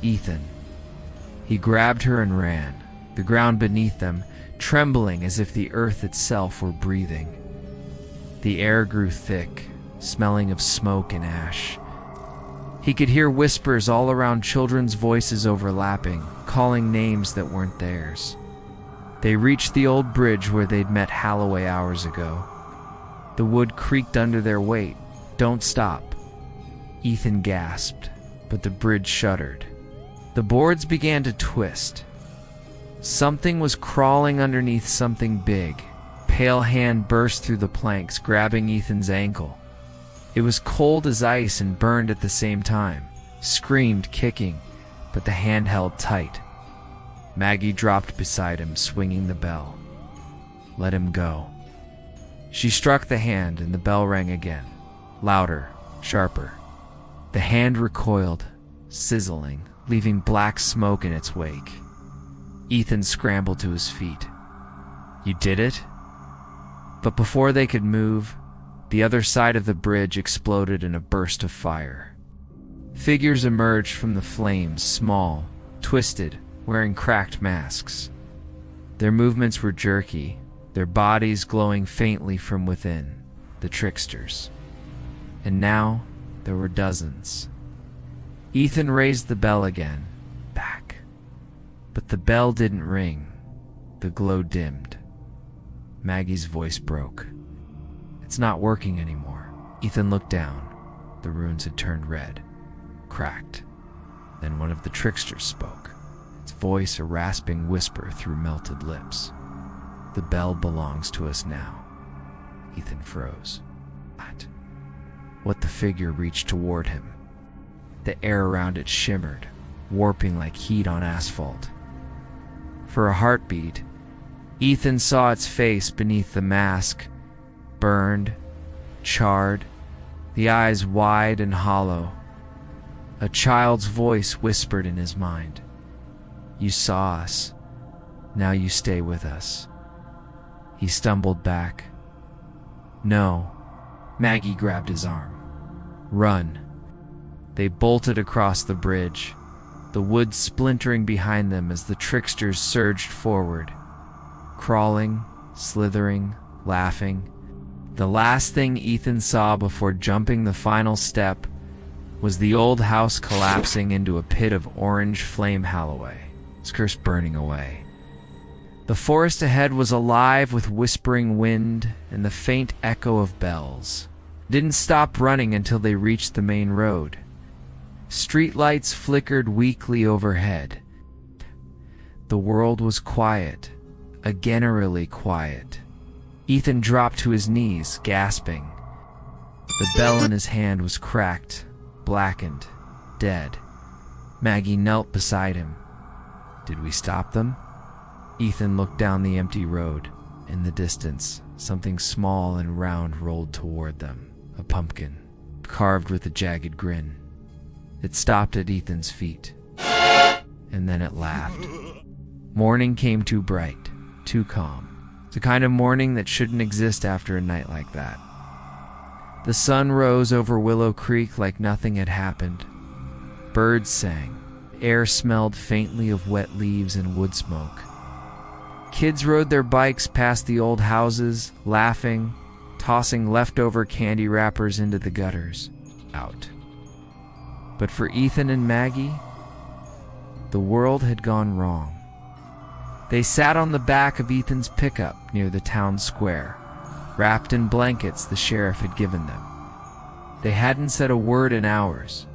"Ethan." He grabbed her and ran, the ground beneath them trembling as if the earth itself were breathing. The air grew thick, smelling of smoke and ash. He could hear whispers all around, children's voices overlapping, calling names that weren't theirs. They reached the old bridge where they'd met Holloway hours ago. The wood creaked under their weight. "Don't stop." Ethan gasped, but the bridge shuddered. The boards began to twist. Something was crawling underneath something big. Pale hand burst through the planks, grabbing Ethan's ankle. It was cold as ice and burned at the same time. Screamed, kicking, but the hand held tight. Maggie dropped beside him, swinging the bell. "Let him go." She struck the hand, and the bell rang again. Louder, sharper. The hand recoiled, sizzling, leaving black smoke in its wake. Ethan scrambled to his feet. "You did it?" But before they could move, the other side of the bridge exploded in a burst of fire. Figures emerged from the flames, small, twisted, wearing cracked masks. Their movements were jerky, their bodies glowing faintly from within, the tricksters. And now there were dozens. Ethan raised the bell again, back. But the bell didn't ring. The glow dimmed. Maggie's voice broke. "It's not working anymore." Ethan looked down. The runes had turned red, cracked. Then one of the tricksters spoke, its voice a rasping whisper through melted lips. "The bell belongs to us now." Ethan froze. What? The figure reached toward him. The air around it shimmered, warping like heat on asphalt. For a heartbeat, Ethan saw its face beneath the mask, burned, charred, the eyes wide and hollow. A child's voice whispered in his mind, "You saw us. Now you stay with us." He stumbled back. "No." Maggie grabbed his arm. "Run." They bolted across the bridge, the wood splintering behind them as the tricksters surged forward, crawling, slithering, laughing. The last thing Ethan saw before jumping the final step was the old house collapsing into a pit of orange flame. Holloway, curse burning away. The forest ahead was alive with whispering wind and the faint echo of bells. Didn't stop running until they reached the main road. Streetlights flickered weakly overhead. The world was quiet, again eerily quiet. Ethan dropped to his knees, gasping. The bell in his hand was cracked, blackened, dead. Maggie knelt beside him. Did we stop them? Ethan looked down the empty road. In the distance, something small and round rolled toward them. A pumpkin, carved with a jagged grin. It stopped at Ethan's feet, and then it laughed. Morning came too bright, too calm. The kind of morning that shouldn't exist after a night like that. The sun rose over Willow Creek like nothing had happened. Birds sang. Air smelled faintly of wet leaves and wood smoke. Kids rode their bikes past the old houses, laughing, tossing leftover candy wrappers into the gutters. Out. But for Ethan and Maggie, the world had gone wrong. They sat on the back of Ethan's pickup near the town square, wrapped in blankets the sheriff had given them. They hadn't said a word in hours.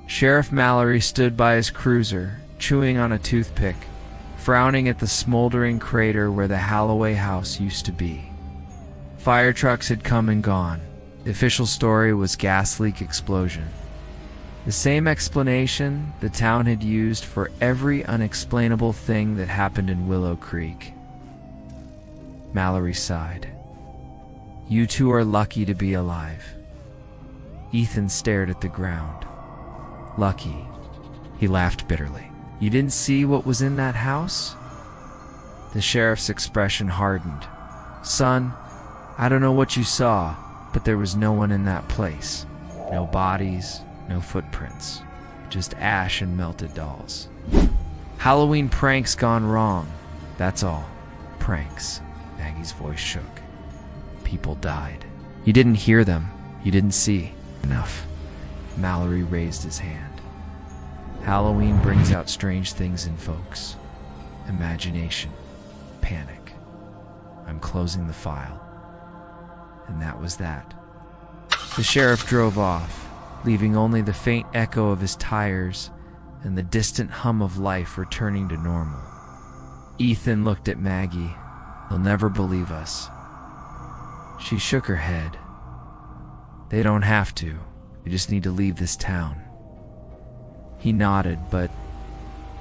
Sheriff Mallory stood by his cruiser, chewing on a toothpick, frowning at the smoldering crater where the Holloway house used to be. Fire trucks had come and gone. The official story was gas leak explosion. The same explanation the town had used for every unexplainable thing that happened in Willow Creek. Mallory sighed. You two are lucky to be alive. Ethan stared at the ground. Lucky. He laughed bitterly. You didn't see what was in that house? The sheriff's expression hardened. Son, I don't know what you saw, but there was no one in that place. No bodies, no footprints. Just ash and melted dolls. Halloween pranks gone wrong. That's all. Pranks. Maggie's voice shook. People died. You didn't hear them. You didn't see. Enough. Mallory raised his hand. Halloween brings out strange things in folks. Imagination. Panic. I'm closing the file. And that was that. The sheriff drove off, leaving only the faint echo of his tires and the distant hum of life returning to normal. Ethan looked at Maggie. They'll never believe us. She shook her head. They don't have to. They just need to leave this town. He nodded, but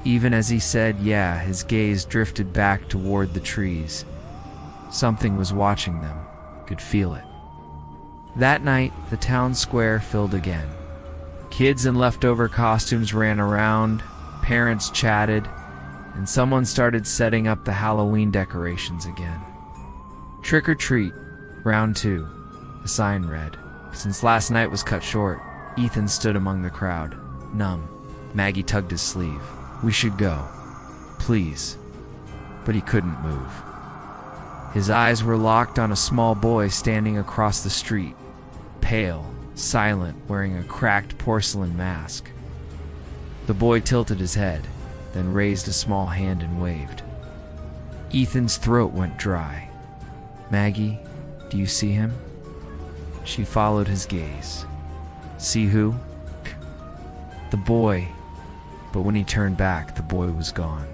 even as he said yeah, his gaze drifted back toward the trees. Something was watching them. Could feel it. That night, the town square filled again. Kids in leftover costumes ran around, parents chatted, and someone started setting up the Halloween decorations again. Trick or treat, round 2, the sign read. Since last night was cut short, Ethan stood among the crowd, numb. Maggie tugged his sleeve. We should go. Please. But he couldn't move. His eyes were locked on a small boy standing across the street, pale, silent, wearing a cracked porcelain mask. The boy tilted his head, then raised a small hand and waved. Ethan's throat went dry. Maggie, do you see him? She followed his gaze. See who? The boy. But when he turned back, the boy was gone.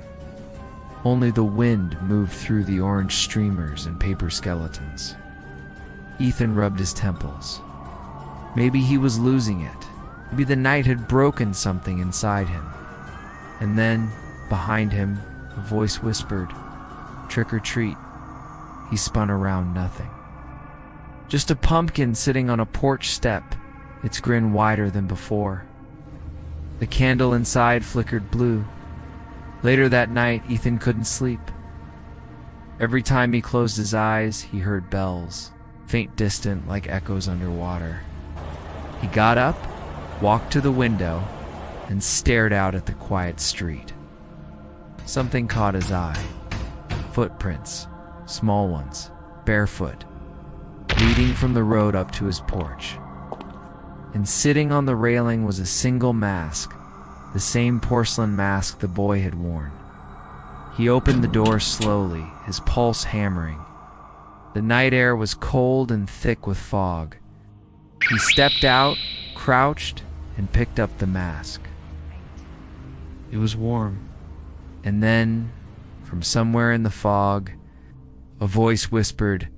Only the wind moved through the orange streamers and paper skeletons. Ethan rubbed his temples. Maybe he was losing it. Maybe the night had broken something inside him. And then, behind him, a voice whispered, "Trick or treat." He spun around, nothing. Just a pumpkin sitting on a porch step, its grin wider than before. The candle inside flickered blue. Later that night, Ethan couldn't sleep. Every time he closed his eyes, he heard bells, faint distant like echoes underwater. He got up, walked to the window, and stared out at the quiet street. Something caught his eye. Footprints, small ones, barefoot, leading from the road up to his porch. And sitting on the railing was a single mask, the same porcelain mask the boy had worn. He opened the door slowly, his pulse hammering. The night air was cold and thick with fog. He stepped out, crouched, and picked up the mask. It was warm. And then, from somewhere in the fog, a voice whispered,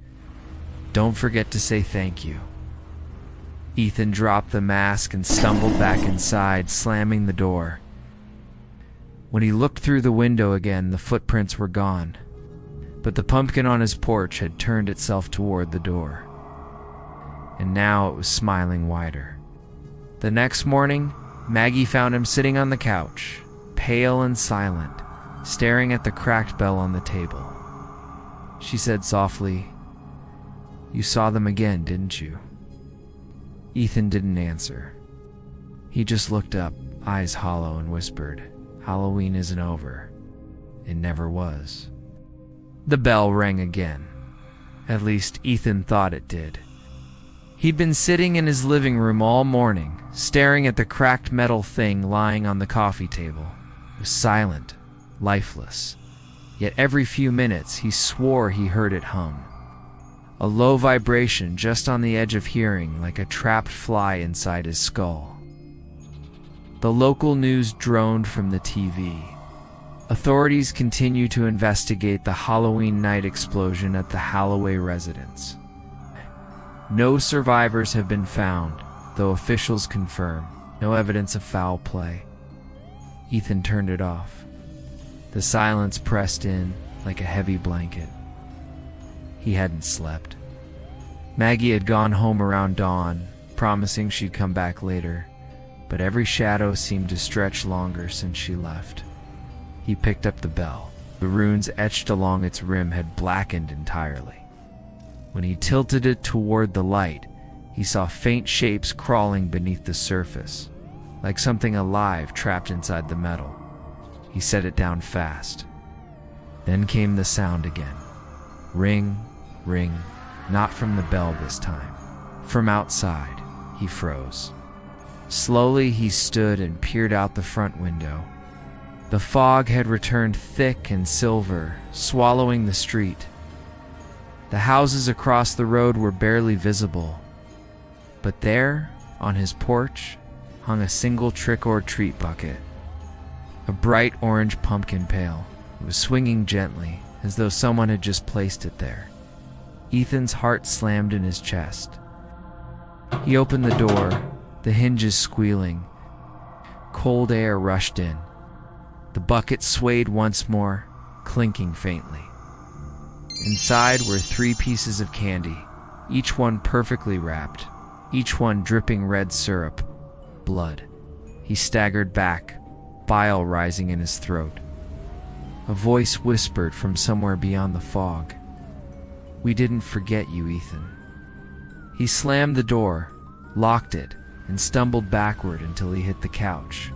"Don't forget to say thank you." Ethan dropped the mask and stumbled back inside, slamming the door. When he looked through the window again, the footprints were gone, but the pumpkin on his porch had turned itself toward the door, and now it was smiling wider. The next morning, Maggie found him sitting on the couch, pale and silent, staring at the cracked bell on the table. She said softly, "You saw them again, didn't you?" Ethan didn't answer. He just looked up, eyes hollow, and whispered, "Halloween isn't over. It never was." The bell rang again. At least Ethan thought it did. He'd been sitting in his living room all morning, staring at the cracked metal thing lying on the coffee table. It was silent, lifeless. Yet every few minutes he swore he heard it hum. A low vibration just on the edge of hearing, like a trapped fly inside his skull. The local news droned from the TV. Authorities continue to investigate the Halloween night explosion at the Holloway residence. No survivors have been found, though officials confirm no evidence of foul play. Ethan turned it off. The silence pressed in like a heavy blanket. He hadn't slept. Maggie had gone home around dawn, promising she'd come back later, but every shadow seemed to stretch longer since she left. He picked up the bell. The runes etched along its rim had blackened entirely. When he tilted it toward the light, he saw faint shapes crawling beneath the surface, like something alive trapped inside the metal. He set it down fast. Then came the sound again. Ring, ring, not from the bell this time. From outside, he froze. Slowly he stood and peered out the front window. The fog had returned thick and silver, swallowing the street. The houses across the road were barely visible. But there, on his porch, hung a single trick-or-treat bucket. A bright orange pumpkin pail. It was swinging gently, as though someone had just placed it there. Ethan's heart slammed in his chest. He opened the door, the hinges squealing. Cold air rushed in. The bucket swayed once more, clinking faintly. Inside were 3 pieces of candy, each one perfectly wrapped, each one dripping red syrup, blood. He staggered back, bile rising in his throat. A voice whispered from somewhere beyond the fog, "We didn't forget you, Ethan." He slammed the door, locked it, and stumbled backward until he hit the couch.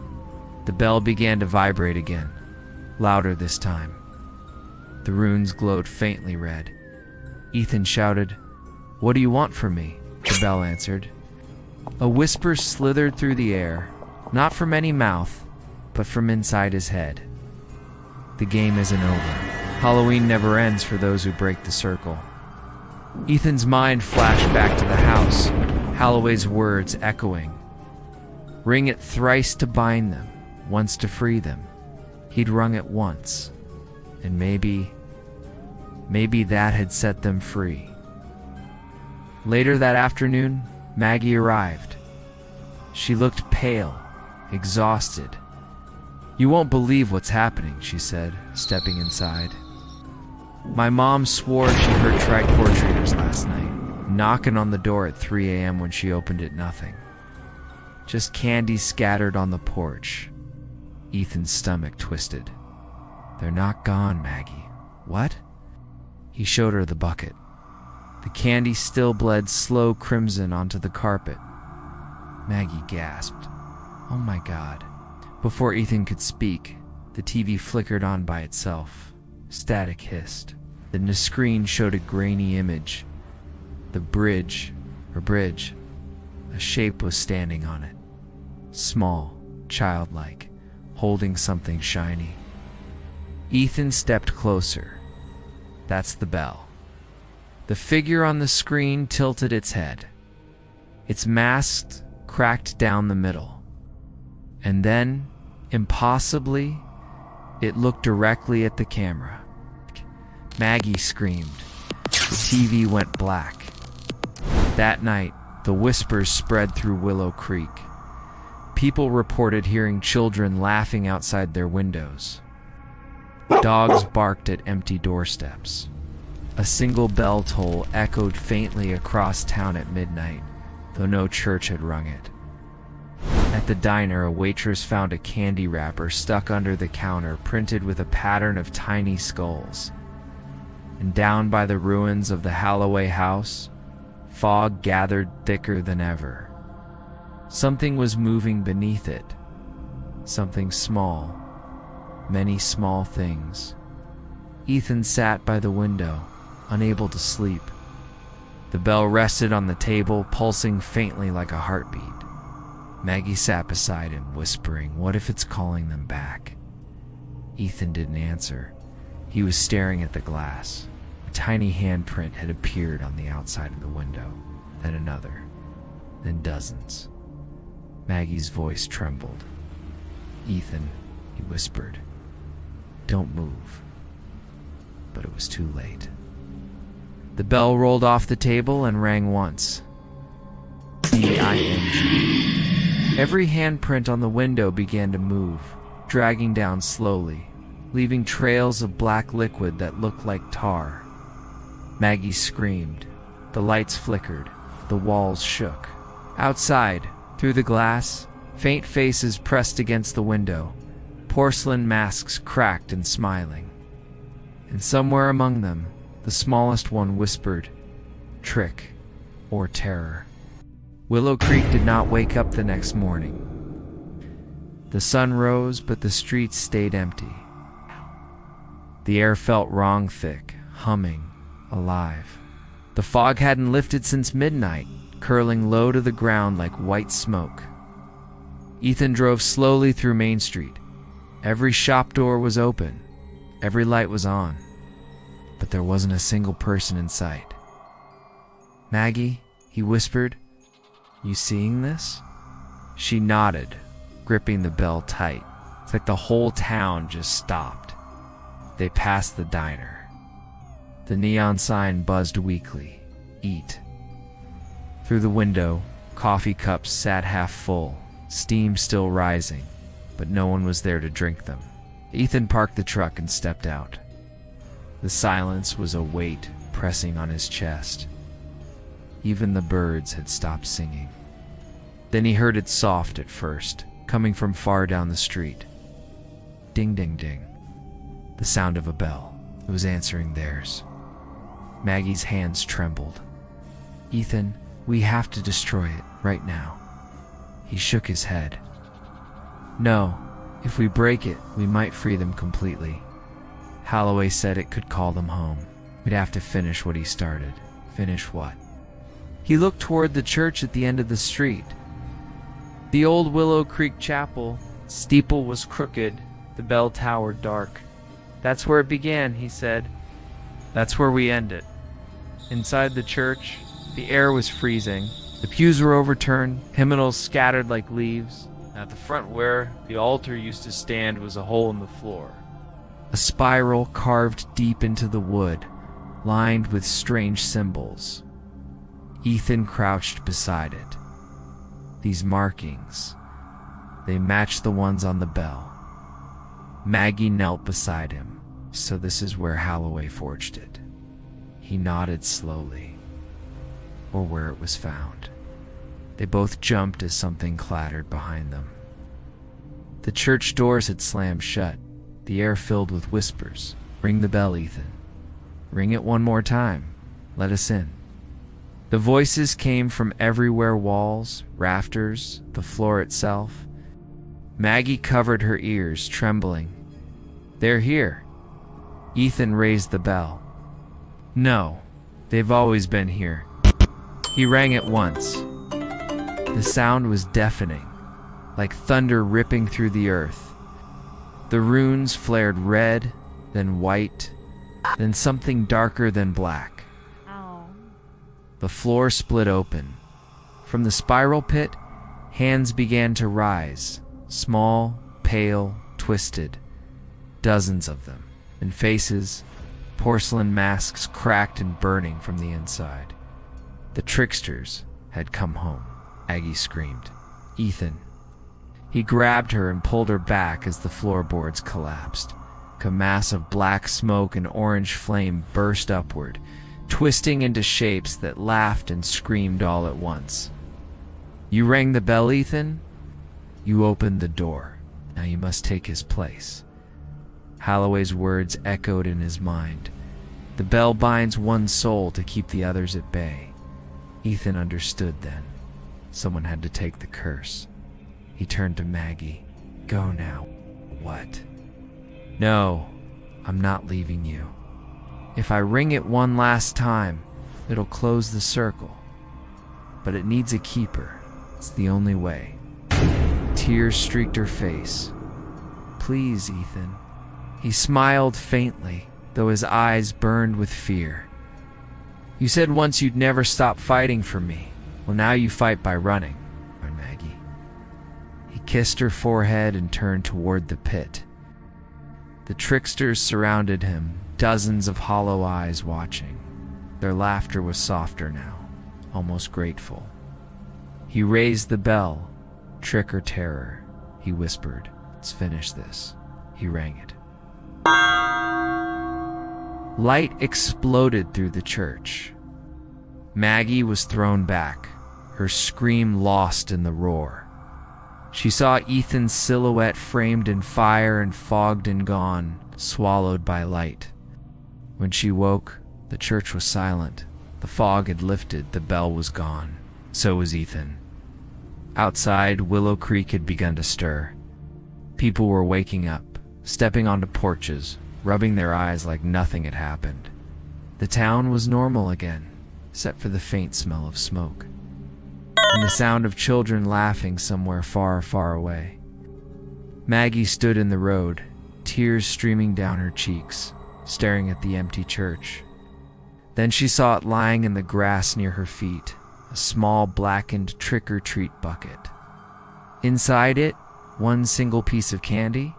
The bell began to vibrate again, louder this time. The runes glowed faintly red. Ethan shouted, "What do you want from me?" The bell answered. A whisper slithered through the air, not from any mouth, but from inside his head. The game isn't over. Halloween never ends for those who break the circle. Ethan's mind flashed back to the house, Holloway's words echoing. Ring it thrice to bind them, once to free them. He'd rung it once, and maybe that had set them free. Later that afternoon, Maggie arrived. She looked pale, exhausted. "You won't believe what's happening," she said, stepping inside. "My mom swore she heard trick-or-treaters last night, knocking on the door at 3 a.m. when she opened it, nothing. Just candy scattered on the porch." Ethan's stomach twisted. "They're not gone, Maggie." "What?" He showed her the bucket. The candy still bled slow crimson onto the carpet. Maggie gasped. "Oh my God." Before Ethan could speak, the TV flickered on by itself. Static hissed. Then the screen showed a grainy image. The bridge, a shape was standing on it. Small, childlike, holding something shiny. Ethan stepped closer. That's the bell. The figure on the screen tilted its head. Its mask cracked down the middle. And then, impossibly, it looked directly at the camera. Maggie screamed. The TV went black. That night, the whispers spread through Willow Creek. People reported hearing children laughing outside their windows. Dogs barked at empty doorsteps. A single bell toll echoed faintly across town at midnight, though no church had rung it. At the diner, a waitress found a candy wrapper stuck under the counter, printed with a pattern of tiny skulls. And down by the ruins of the Holloway house, fog gathered thicker than ever. Something was moving beneath it. Something small. Many small things. Ethan sat by the window, unable to sleep. The bell rested on the table, pulsing faintly like a heartbeat. Maggie sat beside him, whispering, "What if it's calling them back?" Ethan didn't answer. He was staring at the glass. A tiny handprint had appeared on the outside of the window, then another, then dozens. Maggie's voice trembled. "Ethan," he whispered, "don't move." But it was too late. The bell rolled off the table and rang once. D-I-N-G. Every handprint on the window began to move, dragging down slowly, leaving trails of black liquid that looked like tar. Maggie screamed. The lights flickered. The walls shook. Outside, through the glass, faint faces pressed against the window, porcelain masks cracked and smiling. And somewhere among them, the smallest one whispered, "Trick," or terror. Willow Creek did not wake up the next morning. The sun rose, but the streets stayed empty. The air felt wrong thick, humming, alive. The fog hadn't lifted since midnight, curling low to the ground like white smoke. Ethan drove slowly through Main Street. Every shop door was open. Every light was on. But there wasn't a single person in sight. "Maggie," he whispered, "you seeing this?" She nodded, gripping the bell tight. It's like the whole town just stopped. They passed the diner. The neon sign buzzed weakly. "Eat." Through the window, coffee cups sat half full, steam still rising, but no one was there to drink them. Ethan parked the truck and stepped out. The silence was a weight pressing on his chest. Even the birds had stopped singing. Then he heard it soft at first, coming from far down the street. Ding, ding, ding. The sound of a bell. It was answering theirs. Maggie's hands trembled. "Ethan, we have to destroy it, right now." He shook his head. "No, if we break it, we might free them completely. Holloway said it could call them home. We'd have to finish what he started." "Finish what?" He looked toward the church at the end of the street. The old Willow Creek Chapel. Steeple was crooked, the bell tower dark. "That's where it began," he said. "That's where we end it." Inside the church, the air was freezing. The pews were overturned, hymnals scattered like leaves. At the front where the altar used to stand was a hole in the floor. A spiral carved deep into the wood, lined with strange symbols. Ethan crouched beside it. These markings, they matched the ones on the bell. Maggie knelt beside him. "So this is where Holloway forged it." He nodded slowly. "Or where it was found." They both jumped as something clattered behind them. The church doors had slammed shut, the air filled with whispers. "Ring the bell, Ethan. Ring it one more time. Let us in." The voices came from everywhere: walls, rafters, the floor itself. Maggie covered her ears, trembling. "They're here." Ethan raised the bell. "No, they've always been here." He rang it once. The sound was deafening, like thunder ripping through the earth. The runes flared red, then white, then something darker than black. Ow. The floor split open. From the spiral pit, hands began to rise, small, pale, twisted, dozens of them, and faces, porcelain masks cracked and burning from the inside. The tricksters had come home. Aggie screamed. Ethan. He grabbed her and pulled her back as the floorboards collapsed. A mass of black smoke and orange flame burst upward, twisting into shapes that laughed and screamed all at once. You rang the bell, Ethan? You opened the door. Now you must take his place. Holloway's words echoed in his mind. The bell binds one soul to keep the others at bay. Ethan understood then. Someone had to take the curse. He turned to Maggie. Go now. What? No, I'm not leaving you. If I ring it one last time, it'll close the circle. But it needs a keeper. It's the only way. Tears streaked her face. Please, Ethan. He smiled faintly, though his eyes burned with fear. You said once you'd never stop fighting for me. Well, now you fight by running, Maggie. He kissed her forehead and turned toward the pit. The tricksters surrounded him, dozens of hollow eyes watching. Their laughter was softer now, almost grateful. He raised the bell. Trick or terror, he whispered. Let's finish this. He rang it. Light exploded through the church. Maggie was thrown back, her scream lost in the roar. She saw Ethan's silhouette framed in fire and fogged and gone, swallowed by light. When she woke, the church was silent. The fog had lifted, the bell was gone. So was Ethan. Outside, Willow Creek had begun to stir. People were waking up, stepping onto porches, rubbing their eyes like nothing had happened. The town was normal again, except for the faint smell of smoke and the sound of children laughing somewhere far, far away. Maggie stood in the road, tears streaming down her cheeks, staring at the empty church. Then she saw it lying in the grass near her feet, a small blackened trick-or-treat bucket. Inside it, one single piece of candy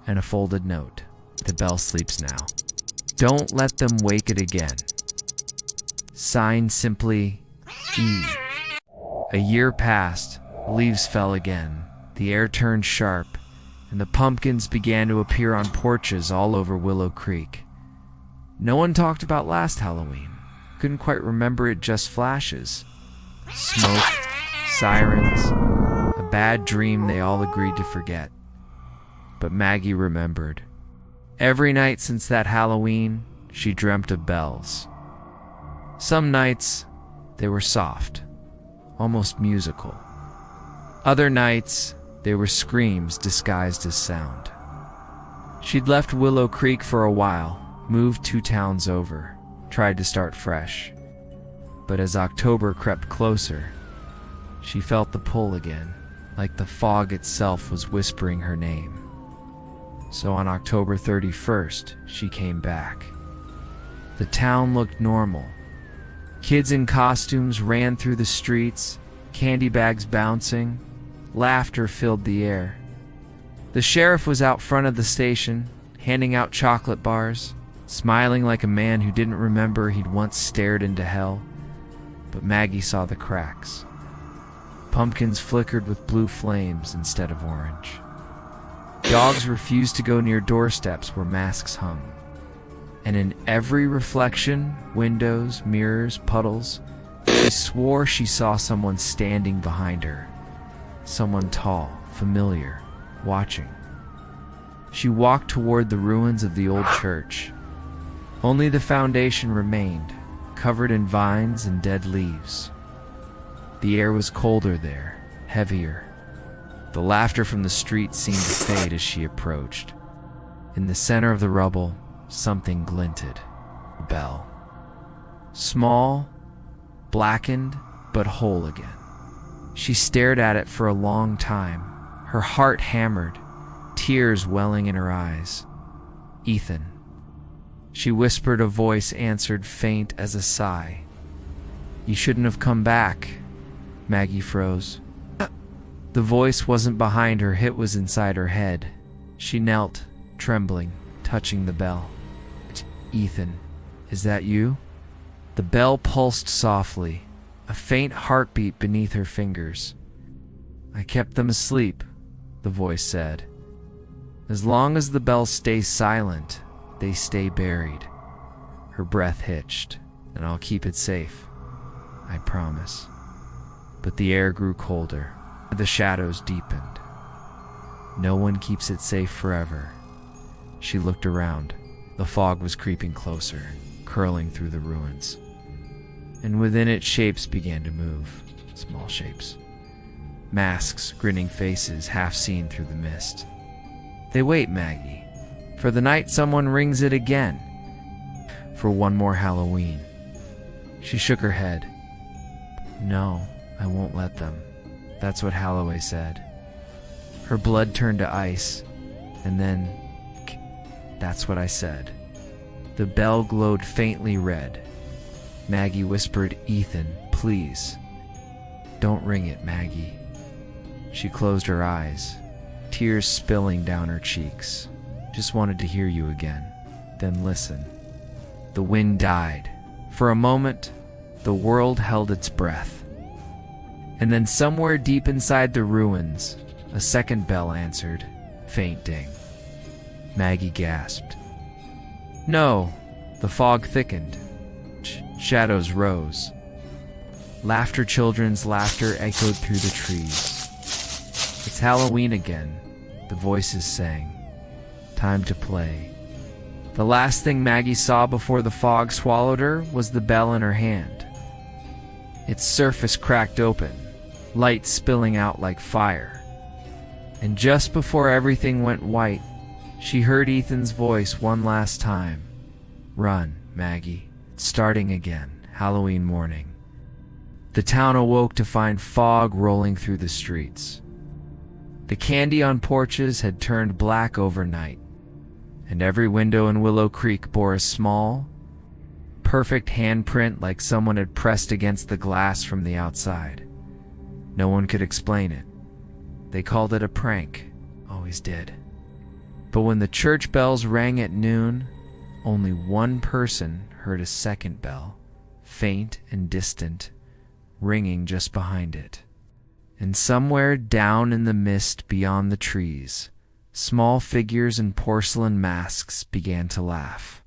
and a folded note. The bell sleeps now. Don't let them wake it again. Signed simply, E. A year passed, leaves fell again, the air turned sharp, and the pumpkins began to appear on porches all over Willow Creek. No one talked about last Halloween. Couldn't quite remember it, just flashes. Smoke, sirens, a bad dream they all agreed to forget. But Maggie remembered. Every night since that Halloween, she dreamt of bells. Some nights, they were soft, almost musical. Other nights, they were screams disguised as sound. She'd left Willow Creek for a while, moved 2 towns over, tried to start fresh. But as October crept closer, she felt the pull again, like the fog itself was whispering her name. So on October 31st, she came back. The town looked normal. Kids in costumes ran through the streets, candy bags bouncing, laughter filled the air. The sheriff was out front of the station, handing out chocolate bars, smiling like a man who didn't remember he'd once stared into hell. But Maggie saw the cracks. Pumpkins flickered with blue flames instead of orange. Dogs refused to go near doorsteps where masks hung. And in every reflection, windows, mirrors, puddles, she swore she saw someone standing behind her. Someone tall, familiar, watching. She walked toward the ruins of the old church. Only the foundation remained, covered in vines and dead leaves. The air was colder there, heavier. The laughter from the street seemed to fade as she approached. In the center of the rubble, something glinted. A bell. Small, blackened, but whole again. She stared at it for a long time, her heart hammered, tears welling in her eyes. Ethan. She whispered, a voice answered, faint as a sigh. You shouldn't have come back. Maggie froze. The voice wasn't behind her, it was inside her head. She knelt, trembling, touching the bell. Ethan, is that you? The bell pulsed softly, a faint heartbeat beneath her fingers. I kept them asleep, the voice said. As long as the bells stay silent, they stay buried. Her breath hitched, and I'll keep it safe. I promise. But the air grew colder. The shadows deepened. No one keeps it safe forever. She looked around. The fog was creeping closer, curling through the ruins. And within it, shapes began to move. Small shapes. Masks, grinning faces, half seen through the mist. They wait, Maggie, for the night someone rings it again. For one more Halloween. She shook her head. No, I won't let them. That's what Holloway said. Her blood turned to ice, and then, that's what I said. The bell glowed faintly red. Maggie whispered, Ethan, please. Don't ring it, Maggie. She closed her eyes, tears spilling down her cheeks. Just wanted to hear you again. Then listen. The wind died. For a moment, the world held its breath. And then somewhere deep inside the ruins, a second bell answered, faint ding. Maggie gasped. No, the fog thickened. Shadows rose. Laughter, children's laughter echoed through the trees. It's Halloween again, the voices sang. Time to play. The last thing Maggie saw before the fog swallowed her was the bell in her hand. Its surface cracked open, light spilling out like fire. And just before everything went white, she heard Ethan's voice one last time. Run, Maggie. It's starting again, Halloween morning. The town awoke to find fog rolling through the streets. The candy on porches had turned black overnight, and every window in Willow Creek bore a small, perfect handprint like someone had pressed against the glass from the outside. No one could explain it. They called it a prank, always did. But when the church bells rang at noon, only one person heard a second bell, faint and distant, ringing just behind it. And somewhere down in the mist beyond the trees, small figures in porcelain masks began to laugh.